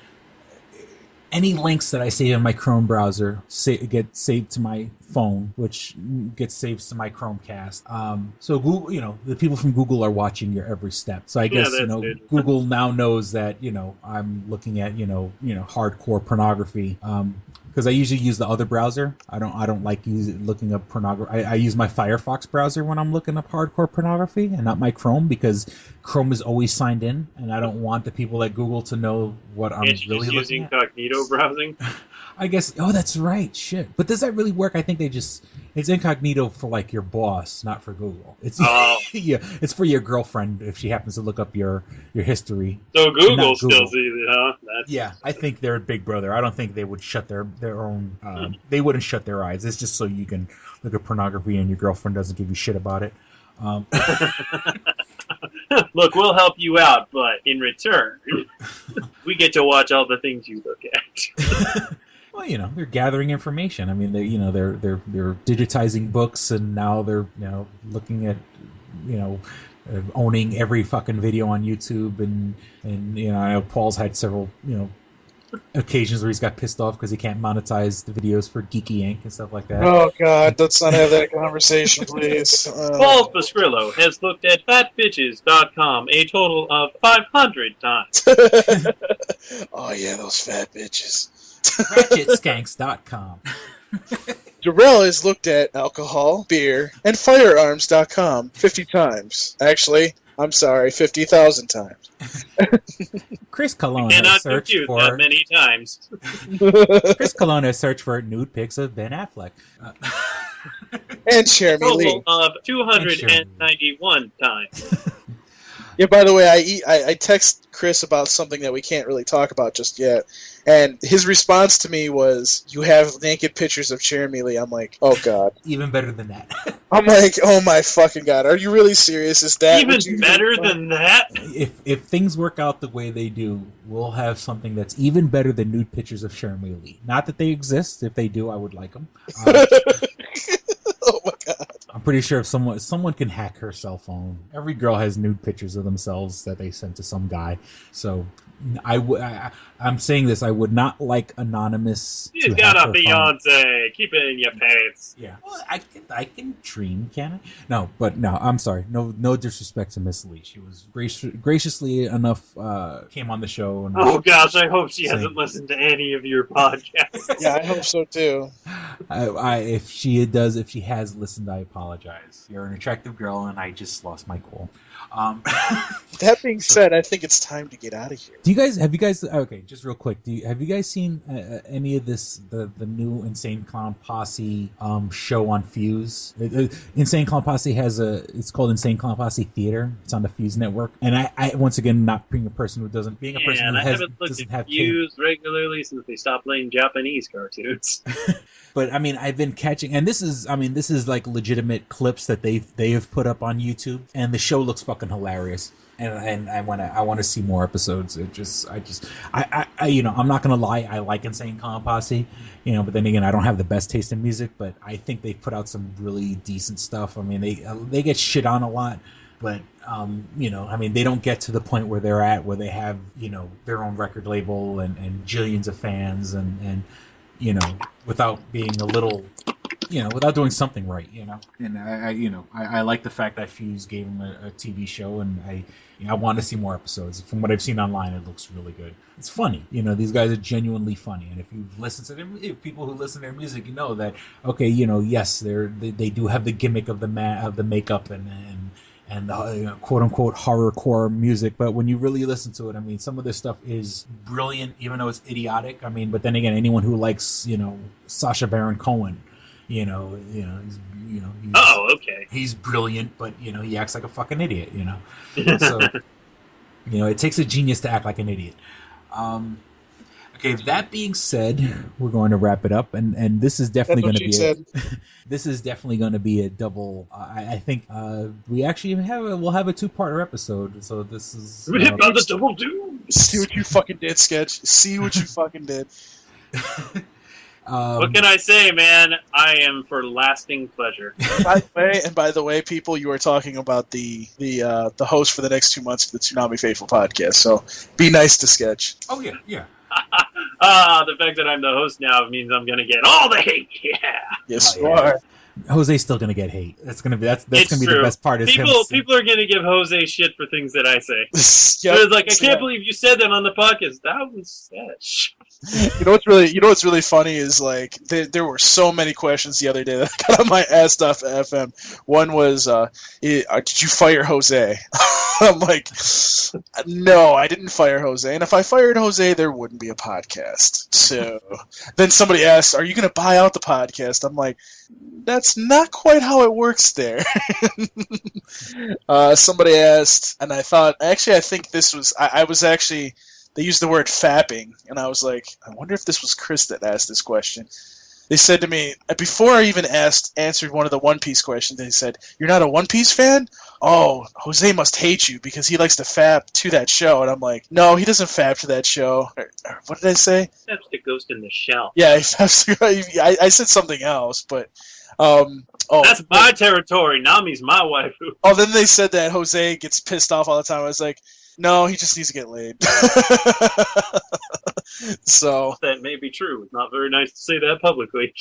Any links that I save in my Chrome browser get saved to my phone, which gets saved to my Chromecast. So Google, the people from Google are watching your every step. So I guess Google now knows that I'm looking at hardcore pornography. Because I usually use the other browser. I don't like looking up pornography. I use my Firefox browser when I'm looking up hardcore pornography, and not my Chrome, because Chrome is always signed in, and I don't want the people at Google to know what I'm really looking at. Incognito browsing? I guess. Oh, that's right. Shit. But does that really work? I think it's incognito for like your boss, not for Google. It's yeah, it's for your girlfriend if she happens to look up your history. So Google still sees it, huh? Yeah, I think they're Big Brother. I don't think they would shut their own. They wouldn't shut their eyes. It's just so you can look at pornography and your girlfriend doesn't give you shit about it. Look, we'll help you out, but in return, we get to watch all the things you look at. Well, they're gathering information. I mean, they're digitizing books, and now they're looking at owning every fucking video on YouTube, and I know Paul's had several occasions where he's got pissed off because he can't monetize the videos for Geeky Inc. and stuff like that. Oh God, let's not have that conversation, please. Paul Pascrillo has looked at fatbitches.com a total of 500 times. Oh yeah, those fat bitches. RatchetSkanks.com. Darrell has looked at alcohol, beer, and firearms.com 50 times. Actually, I'm sorry, 50,000 times. Chris Colon cannot has searched compute for that many times. Chris Colon has searched for nude pics of Ben Affleck. And Jeremy Lee. Total of 291 times. Yeah, by the way, I text Chris about something that we can't really talk about just yet, and his response to me was, "You have naked pictures of Jeremy Lee." I'm like, "Oh God." Even better than that. I'm like, "Oh my fucking God, are you really serious? Is that even better than that?" If things work out the way they do, we'll have something that's even better than nude pictures of Jeremy Lee. Not that they exist. If they do, I would like them. Oh my God. I'm pretty sure if someone can hack her cell phone. Every girl has nude pictures of themselves that they sent to some guy. So I'm saying this. I would not like anonymous. She's got a fiance. Keep it in your pants. Yeah. Well, I can dream, can I? No, but no. I'm sorry. No disrespect to Miss Lee. She was graciously enough. Came on the show. And oh gosh, I hope she hasn't listened to any of your podcasts. Yeah, I hope so too. If she has listened, I apologize. You're an attractive girl, and I just lost my cool. That being said, I think it's time to get out of here. Have you guys okay, just real quick, have you guys seen any of this, the new Insane Clown Posse show on Fuse? Insane Clown Posse it's called Insane Clown Posse Theater. It's on the Fuse network. And I once again, not being a person who doesn't I haven't looked at Fuse regularly since they stopped playing Japanese cartoons. But I mean, I've been catching, and this is like legitimate clips that they have put up on YouTube, and the show looks fucking hilarious. And I want to see more episodes. I'm not gonna lie, I like Insane Clown Posse, but then again, I don't have the best taste in music, but I think they put out some really decent stuff. I mean, they get shit on a lot, but they don't get to the point where they're at, where they have their own record label and jillions of fans and without being a little, without doing something right, And I like the fact that Fuse gave him a TV show, and I want to see more episodes. From what I've seen online, it looks really good. It's funny, these guys are genuinely funny, and if you've listened to them, people who listen to their music, that okay, yes, they do have the gimmick of the makeup and and quote unquote horrorcore music. But when you really listen to it, I mean, some of this stuff is brilliant, even though it's idiotic. I mean, but then again, anyone who likes Sacha Baron Cohen, he's Oh, okay. he's brilliant, but he acts like a fucking idiot. So it takes a genius to act like an idiot. Okay, that being said, we're going to wrap it up, and this is definitely going to be this is definitely going to be a double. I think we actually we'll have a 2-parter episode. So this is About the double doom. See what you fucking did, Sketch. See what you fucking did. What can I say, man? I am for lasting pleasure. By the way, people, you are talking about the host for the next 2 months of the Tsunami Faithful podcast. So be nice to Sketch. Oh yeah. The fact that I'm the host now means I'm going to get all the hate. Yeah. Yes, Oh, you yeah. are. Jose's still gonna get hate. That's gonna be that's It's gonna be true. the best part. Is People are going to give Jose shit for things that I say. Yep. It's like, I can't believe you said that on the podcast. That was sketch. You know what's really funny is like there were so many questions the other day that I got on my ass.fm. One was, did you fire Jose? I'm like, no, I didn't fire Jose. And if I fired Jose, there wouldn't be a podcast. So then somebody asked, are you going to buy out the podcast? I'm like, that's not quite how it works there. Somebody asked, and I think this was, I was actually, they used the word fapping, and I was like, I wonder if this was Chris that asked this question. They said to me, before I even answered one of the One Piece questions, they said, you're not a One Piece fan? Oh, Jose must hate you because he likes to fap to that show. And I'm like, no, he doesn't fap to that show. What did I say? That's the Ghost in the Shell. Yeah, I said something else, but... That's my territory. Nami's my waifu. Oh, then they said that Jose gets pissed off all the time. I was like, no, he just needs to get laid. So That may be true. It's not very nice to say that publicly.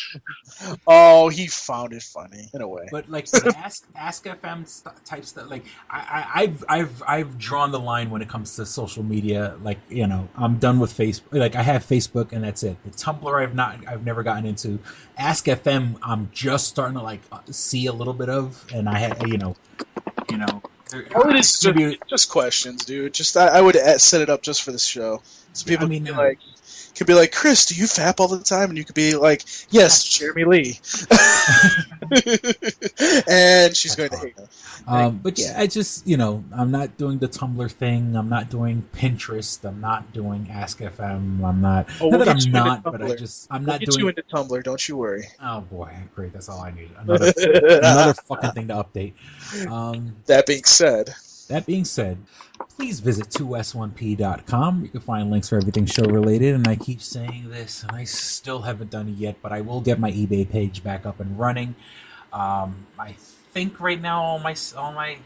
oh, he found it funny in a way. But like the Ask FM type stuff, like I've drawn the line when it comes to social media. Like I'm done with Facebook. Like I have Facebook and that's it. The Tumblr I've never gotten into. Ask FM I'm just starting to like see a little bit of, and I had Oh, it is just questions, dude. Just I would set it up just for this show, so people could be like, Chris, do you fap all the time? And you could be like, yes, Jeremy Lee. And she's going to hate me. But yeah, I just I'm not doing the Tumblr thing. I'm not doing Pinterest. I'm not doing Ask FM. I'm not. Oh, not we'll that get I'm you into not, but Tumblr. I'm We'll not get doing. you into Tumblr, don't you worry. Oh boy, great! That's all I need. Another fucking thing to update. That being said, please visit 2s1p.com. You can find links for everything show related. And I keep saying this, and I still haven't done it yet, but I will get my eBay page back up and running. I think right now all my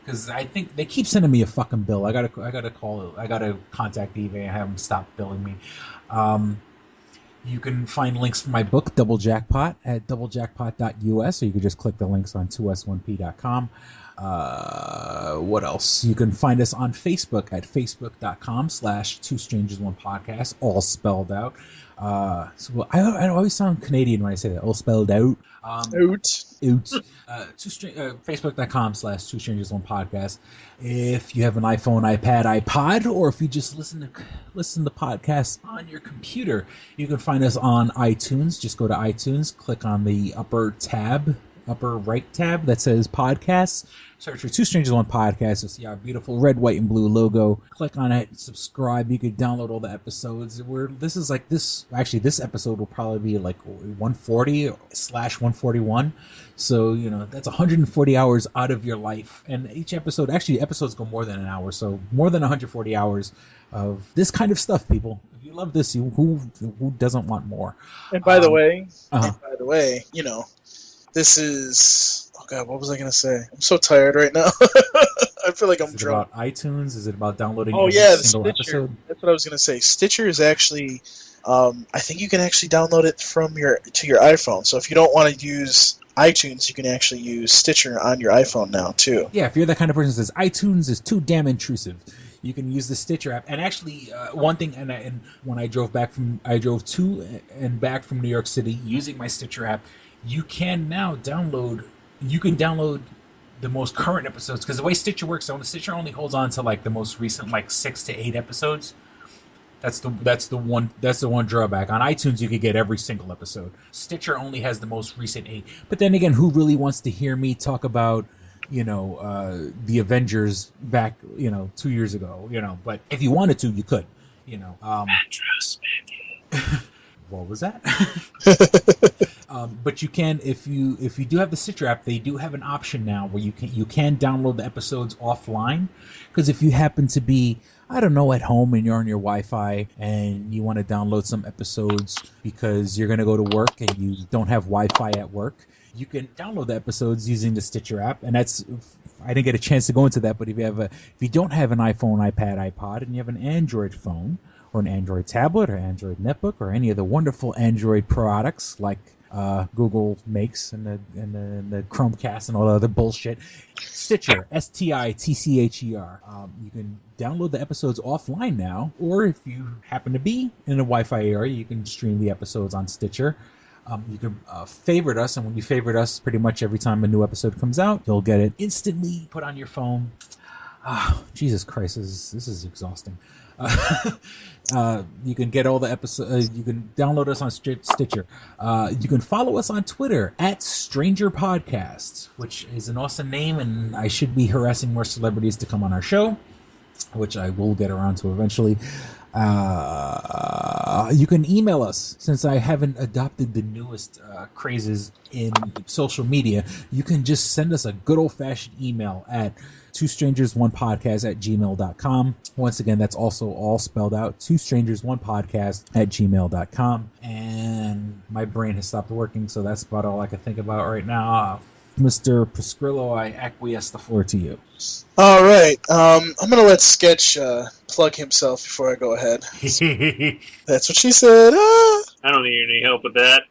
because I think they keep sending me a fucking bill. I gotta contact eBay and have them stop billing me. You can find links for my book, Double Jackpot, at doublejackpot.us, or you can just click the links on 2s1p.com. What else? You can find us on Facebook at facebook.com/2strangers1podcast, all spelled out. So I always sound Canadian when I say that, all spelled out. Facebook.com/2strangers1podcast. If you have an iPhone, iPad, iPod, or if you just listen to podcasts on your computer, you can find us on iTunes. Just go to iTunes, click on the upper right tab that says podcasts. Search for 2 Strangers 1 Podcast. You'll see our beautiful red, white, and blue logo. Click on it, subscribe. You can download all the episodes. This episode will probably be like 140/141. So, that's 140 hours out of your life. And episodes go more than an hour. So more than 140 hours of this kind of stuff, people. If you love this, who doesn't want more? And by the way, this is... Oh, God, what was I going to say? I'm so tired right now. I feel like I'm drunk. Is it about iTunes? Is it about downloading the single Stitcher episode? That's what I was going to say. Stitcher is actually... I think you can actually download it to your iPhone. So if you don't want to use iTunes, you can actually use Stitcher on your iPhone now, too. Yeah, if you're that kind of person that says iTunes is too damn intrusive, you can use the Stitcher app. And actually, one thing, and when I drove to and back from New York City using my Stitcher app, you can now download the most current episodes, because the way Stitcher works, so Stitcher only holds on to like the most recent like 6 to 8 episodes. That's the one drawback. On iTunes, you could get every single episode. Stitcher only has the most recent 8. But then again, who really wants to hear me talk about, the Avengers back, 2 years ago, But if you wanted to, you could, What was that? But you can, if you do have the Stitcher app, they do have an option now where you can download the episodes offline. Because if you happen to be, I don't know, at home and you're on your Wi-Fi and you want to download some episodes because you're going to go to work and you don't have Wi-Fi at work, you can download the episodes using the Stitcher app. And that's, I didn't get a chance to go into that, but if you don't have an iPhone, iPad, iPod, and you have an Android phone or an Android tablet or Android netbook or any of the wonderful Android products like Google makes and the Chromecast and all the other bullshit. Stitcher, STITCHER. You can download the episodes offline now, or if you happen to be in a Wi-Fi area, you can stream the episodes on Stitcher. You can favorite us, and when you favorite us, pretty much every time a new episode comes out, you'll get it instantly put on your phone. Jesus Christ, this is exhausting. You can get all the episodes. You can download us on Stitcher. You can follow us on Twitter at Stranger Podcasts, which is an awesome name, and I should be harassing more celebrities to come on our show, which I will get around to eventually. You can email us. Since I haven't adopted the newest crazes in social media, you can just send us a good old-fashioned email at twostrangersonePodcast@gmail.com. Once again, that's also all spelled out, twostrangersonePodcast@gmail.com. And my brain has stopped working, so that's about all I can think about right now. Mr. Pascrillo, I acquiesce the floor to you. All right. I'm going to let Sketch plug himself before I go ahead. That's what she said. I don't need any help with that.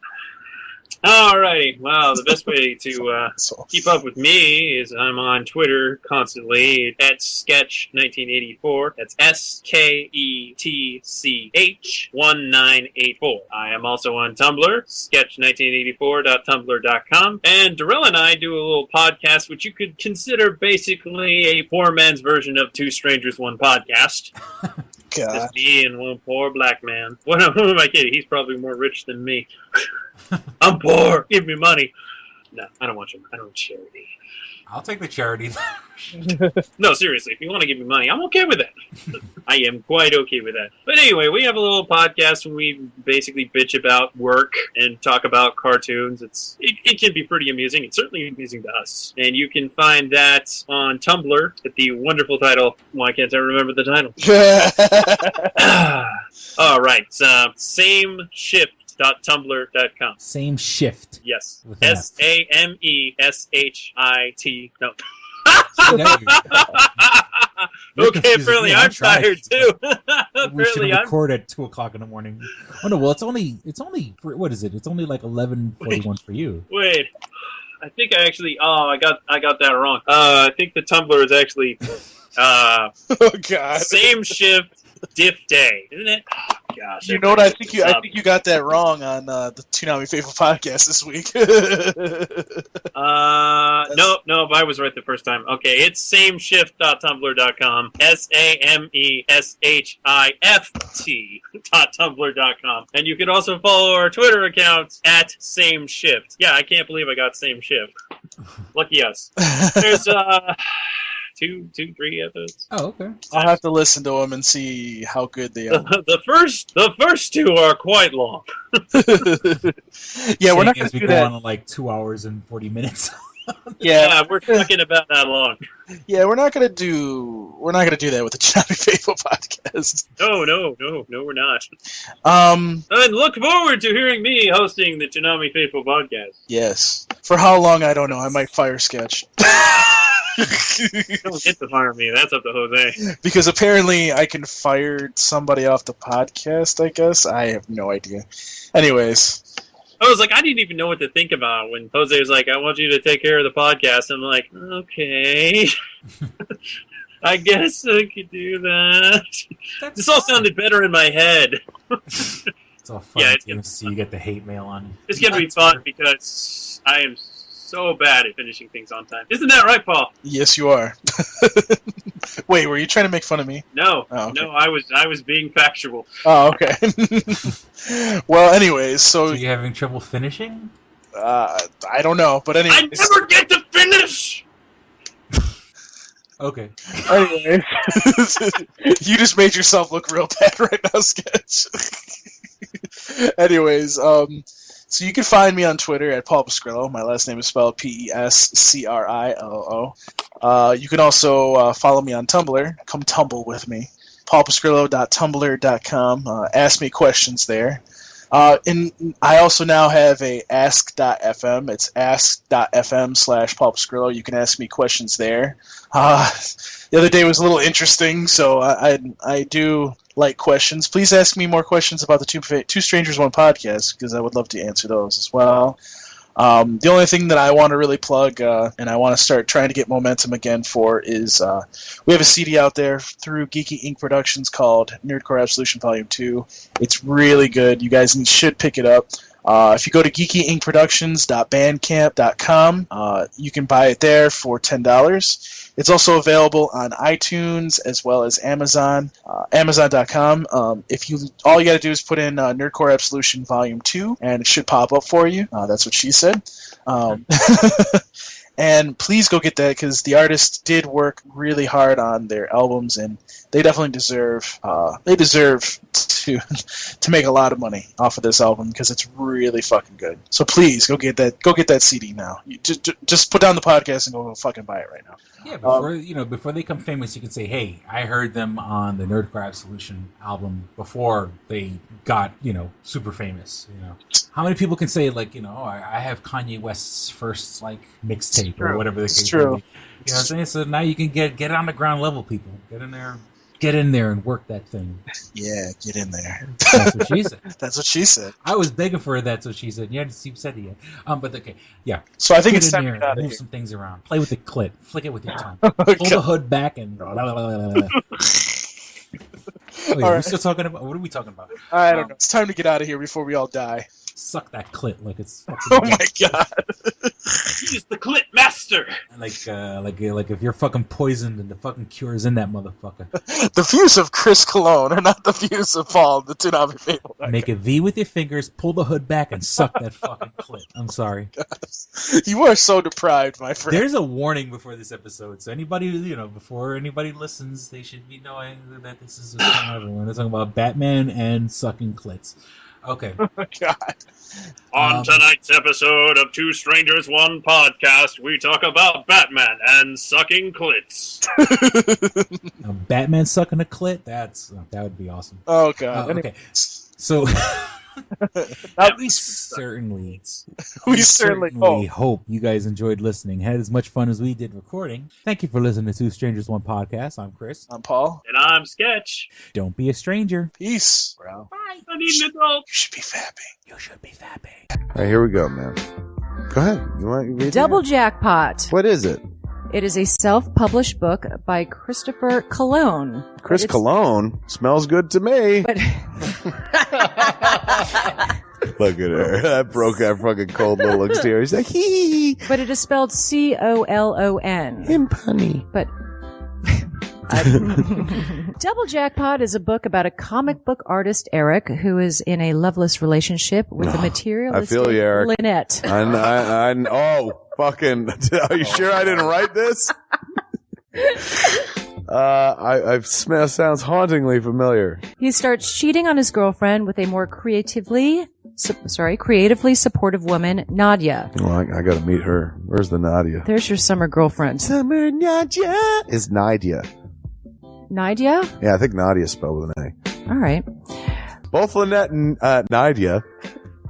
Alrighty, well, the best way to keep up with me is I'm on Twitter constantly at Sketch1984. That's SKETCH1984. I am also on Tumblr, sketch1984.tumblr.com, and Darrell and I do a little podcast which you could consider basically a poor man's version of Two Strangers, One Podcast. God. Just me and one poor black man. Who am I kidding? He's probably more rich than me. I'm poor. Give me money. No, I don't want your. I don't want charity. I'll take the charity. No, seriously, if you want to give me money, I'm okay with that. I am quite okay with that. But anyway, we have a little podcast where we basically bitch about work and talk about cartoons. It can be pretty amusing. It's certainly amusing to us. And you can find that on Tumblr at the wonderful title. Why can't I remember the title? All right. SameShift.tumblr.com. Same shift. Yes. With an F. SAMESHIT. No. You're Okay, confusing apparently me. I'm tired too. We should Apparently I'm. record at 2:00 in the morning. Oh no, well it's only what is it? It's only like 11:41 for you. Wait. I think I actually. Oh, I got that wrong. I think the Tumblr is actually. Oh God. Same shift. Diff day, isn't it? Oh, gosh, You know what? I think you got that wrong on the Toonami Faithful podcast this week. No, I was right the first time. Okay, it's sameshift.tumblr.com. SAMESHIFT.tumblr.com. And you can also follow our Twitter accounts at sameshift. Yeah, I can't believe I got same shift. Lucky us. There's 3 episodes. Oh, okay. I'll have to listen to them and see how good they are. The first 2 are quite long. Yeah, we're not going going to to do go that. on like 2 hours and 40 minutes. Yeah, we're talking about that long. Yeah, we're not going to do that with the Toonami Faithful podcast. No, we're not. Um, And look forward to hearing me hosting the Toonami Faithful podcast. yes. For how long, I don't know. I might fire Sketch. Don't get to fire me. That's up to Jose. Because apparently I can fire somebody off the podcast, I guess. I have no idea. Anyways. I was like, I didn't even know what to think about when Jose was like, I want you to take care of the podcast. I'm like, okay. I guess I could do that. This all sounded better in my head. It's all fun Yeah, to see you get the hate mail on. It's going to be fun because I am so bad at finishing things on time. Isn't that right, Paul? Yes, you are. Wait, were you trying to make fun of me? No, Oh, okay. no, I was being factual. Oh, okay. Well, anyways, So so you having trouble finishing? I don't know, but I anyways. never get to finish. Okay. Anyways, you just made yourself look real bad right now, Sketch. Anyways, so you can find me on Twitter at Paul Pascrillo. My last name is spelled Pescrillo. You can also follow me on Tumblr. Come tumble with me. paulpascrillo.tumblr.com. Ask me questions there. And I also now have a ask.fm. It's ask.fm/Paul Pascrillo. You can ask me questions there. The other day was a little interesting, so I do like questions. Please ask me more questions about the Two Strangers One podcast, because I would love to answer those as well. The only thing that I want to really plug, and I want to start trying to get momentum again for, is we have a CD out there through Geeky Inc. Productions called Nerdcore Absolution Volume 2. It's really good. You guys should pick it up. If you go to geekyincproductions.bandcamp.com, you can buy it there for $10. It's also available on iTunes as well as Amazon, Amazon.com. All you got to do is put in Nerdcore Absolution Volume 2, and it should pop up for you. That's what she said. And please go get that, because the artists did work really hard on their albums, and they definitely deserve to make a lot of money off of this album, because it's really fucking good. So please go get that CD now. You just put down the podcast and go fucking buy it right now. Yeah, before they become famous, you can say, "Hey, I heard them on the Nerdcore Absolution album before they got super famous." How many people can say I have Kanye West's first mixtape or whatever the case may be? You know what I'm saying? So now you can get on the ground level, people. Get in there and work that thing. Yeah, get in there. That's what she said. That's what she said. I was begging for that's what she said. You haven't said it yet. But okay, yeah. So I think Get it's in time to there, get out of move here. some things around. Play with the clit. Flick it with your tongue. Oh, Pull the God. hood back and. Wait, All are we right. still talking about? What are we talking about? I don't know. It's time to get out of here before we all die. Suck that clit like it's. Oh my god. He's the clit master. Like if you're fucking poisoned and the fucking cure is in that motherfucker. The views of Chris Cologne are not the views of Paul, the Do Not Be Faithful. Make a V with your fingers, pull the hood back, and suck that fucking clit. I'm sorry. You are so deprived, my friend. There's a warning before this episode, so anybody, before anybody listens, they should be knowing that this is what's going on. We're talking about Batman and sucking clits. Okay. Oh my god. On tonight's episode of Two Strangers One Podcast, we talk about Batman and sucking clits. Batman sucking a clit? That would be awesome. Oh god. Okay. So we certainly hope you guys enjoyed listening, had as much fun as we did recording. Thank you for listening to Two Strangers One Podcast. I'm Chris. I'm Paul. And I'm Sketch. Don't be a stranger. Peace, bro. Bye. I need an adult. You should be fapping. You should be fapping. All right, here we go, man. Go ahead. You want to read Double it? Jackpot. What is it? It is a self-published book by Christopher Cologne. Chris Cologne smells good to me. But Look at her. That broke that fucking cold little exterior. He's like, hee. but it is spelled Colon. Him punny. But Double Jackpot is a book about a comic book artist, Eric, who is in a loveless relationship with a materialistic I feel you, Eric. Lynette. Oh, fucking. Are you sure I didn't write this? Sounds hauntingly familiar. He starts cheating on his girlfriend with a more creatively supportive woman, Nadia. Well, I gotta meet her. Where's the Nadia? There's your summer girlfriend. Summer Nadia is Nadia. Nadia? Yeah, I think Nadia is spelled with an A. All right. Both Lynette and Nadia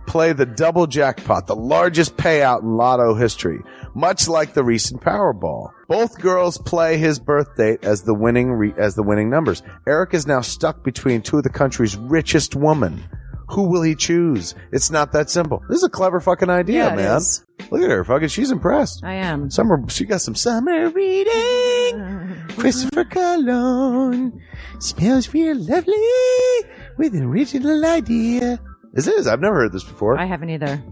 play the double jackpot, the largest payout in lotto history, much like the recent Powerball. Both girls play his birth date as the winning numbers. Eric is now stuck between two of the country's richest women. Who will he choose? It's not that simple. This is a clever fucking idea, Yeah, it man. is. Look at her, fucking. She's impressed. I am. She got some summer reading. Christopher Cologne smells real lovely with an original idea. This is. I've never heard this before. I haven't either.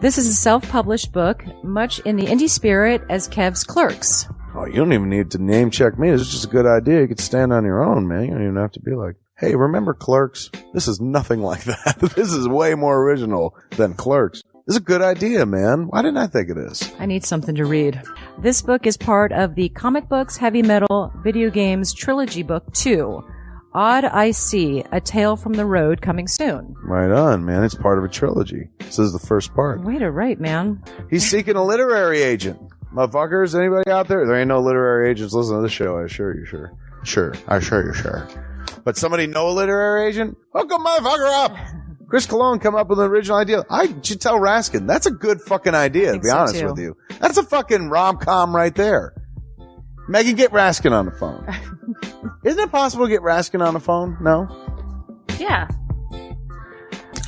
This is a self-published book, much in the indie spirit as Kev's Clerks. Oh, you don't even need to name check me. It's just a good idea. You could stand on your own, man. You don't even have to be like, hey, remember Clerks? This is nothing like that. This is way more original than Clerks. This is a good idea, man. Why didn't I think of this? I need something to read. This book is part of the Comic Books, Heavy Metal, Video Games Trilogy Book 2. Odd I See, A Tale from the Road, coming soon. Right on, man. It's part of a trilogy. This is the first part. Way to write, man. He's seeking a literary agent. Motherfuckers, anybody out there? There ain't no literary agents listening to this show, I assure you, sure. Sure. I assure you, sure. But somebody know a literary agent? Hook a motherfucker up! Chris Cologne come up with an original idea. I should tell Raskin. That's a good fucking idea, to be honest with you. That's a fucking rom-com right there. Megan, get Raskin on the phone. Isn't it possible to get Raskin on the phone? No? Yeah.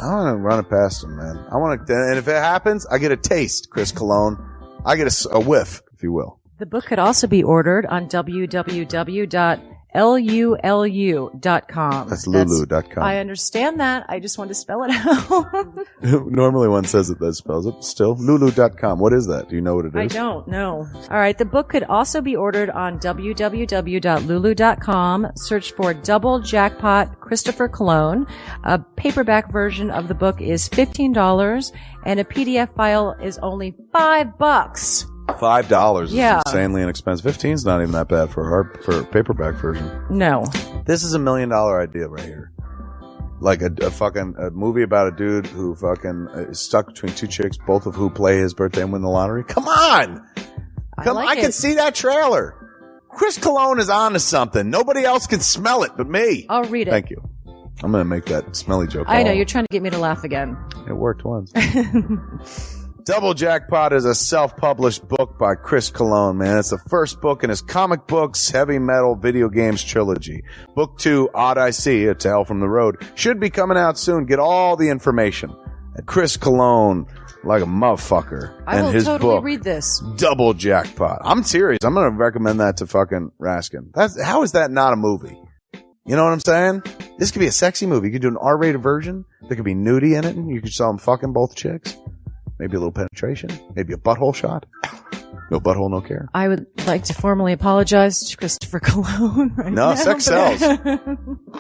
I want to run it past him, man. I want to, and if it happens, I get a taste, Chris Cologne. I get a whiff, if you will. The book could also be ordered on www.lulu.com. That's lulu.com. I understand that. I just want to spell it out. Normally one says it, that spells it. Still, lulu.com. What is that? Do you know what it is? I don't know. All right. The book could also be ordered on www.lulu.com. Search for Double Jackpot Christopher Cologne. A paperback version of the book is $15 and a PDF file is only $5. $5 Yeah. is insanely inexpensive. 15's not even that bad for a paperback version. No. This is $1 million idea right here. Like a movie about a dude who fucking is stuck between two chicks, both of who play his birthday and win the lottery. Come on! I can see that trailer. Chris Cologne is on to something. Nobody else can smell it but me. I'll read it. Thank you. I'm going to make that smelly joke. I know. You're trying to get me to laugh again. It worked once. Double Jackpot is a self-published book by Chris Cologne, man. It's the first book in his Comic Books, Heavy Metal, Video Games trilogy. Book 2, Odd I See, A Tale from the Road, should be coming out soon. Get all the information at Chris Cologne, like a motherfucker. I will his totally book, read this. Double Jackpot. I'm serious. I'm going to recommend that to fucking Raskin. How is that not a movie? You know what I'm saying? This could be a sexy movie. You could do an R-rated version. There could be nudie in it, and you could show them fucking both chicks. Maybe a little penetration. Maybe a butthole shot. No butthole, no care. I would like to formally apologize to Christopher Cologne right now. No, sex sells.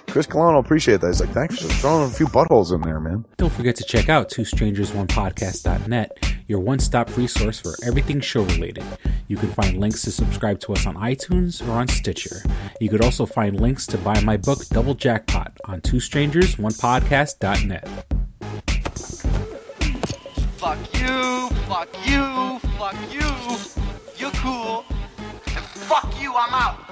Chris Cologne will appreciate that. He's like, thanks for throwing a few buttholes in there, man. Don't forget to check out twostrangersonePodcast.net, your one-stop resource for everything show-related. You can find links to subscribe to us on iTunes or on Stitcher. You could also find links to buy my book, Double Jackpot, on twostrangersonepodcast.net. Fuck you, fuck you, fuck you. You're cool. And fuck you, I'm out.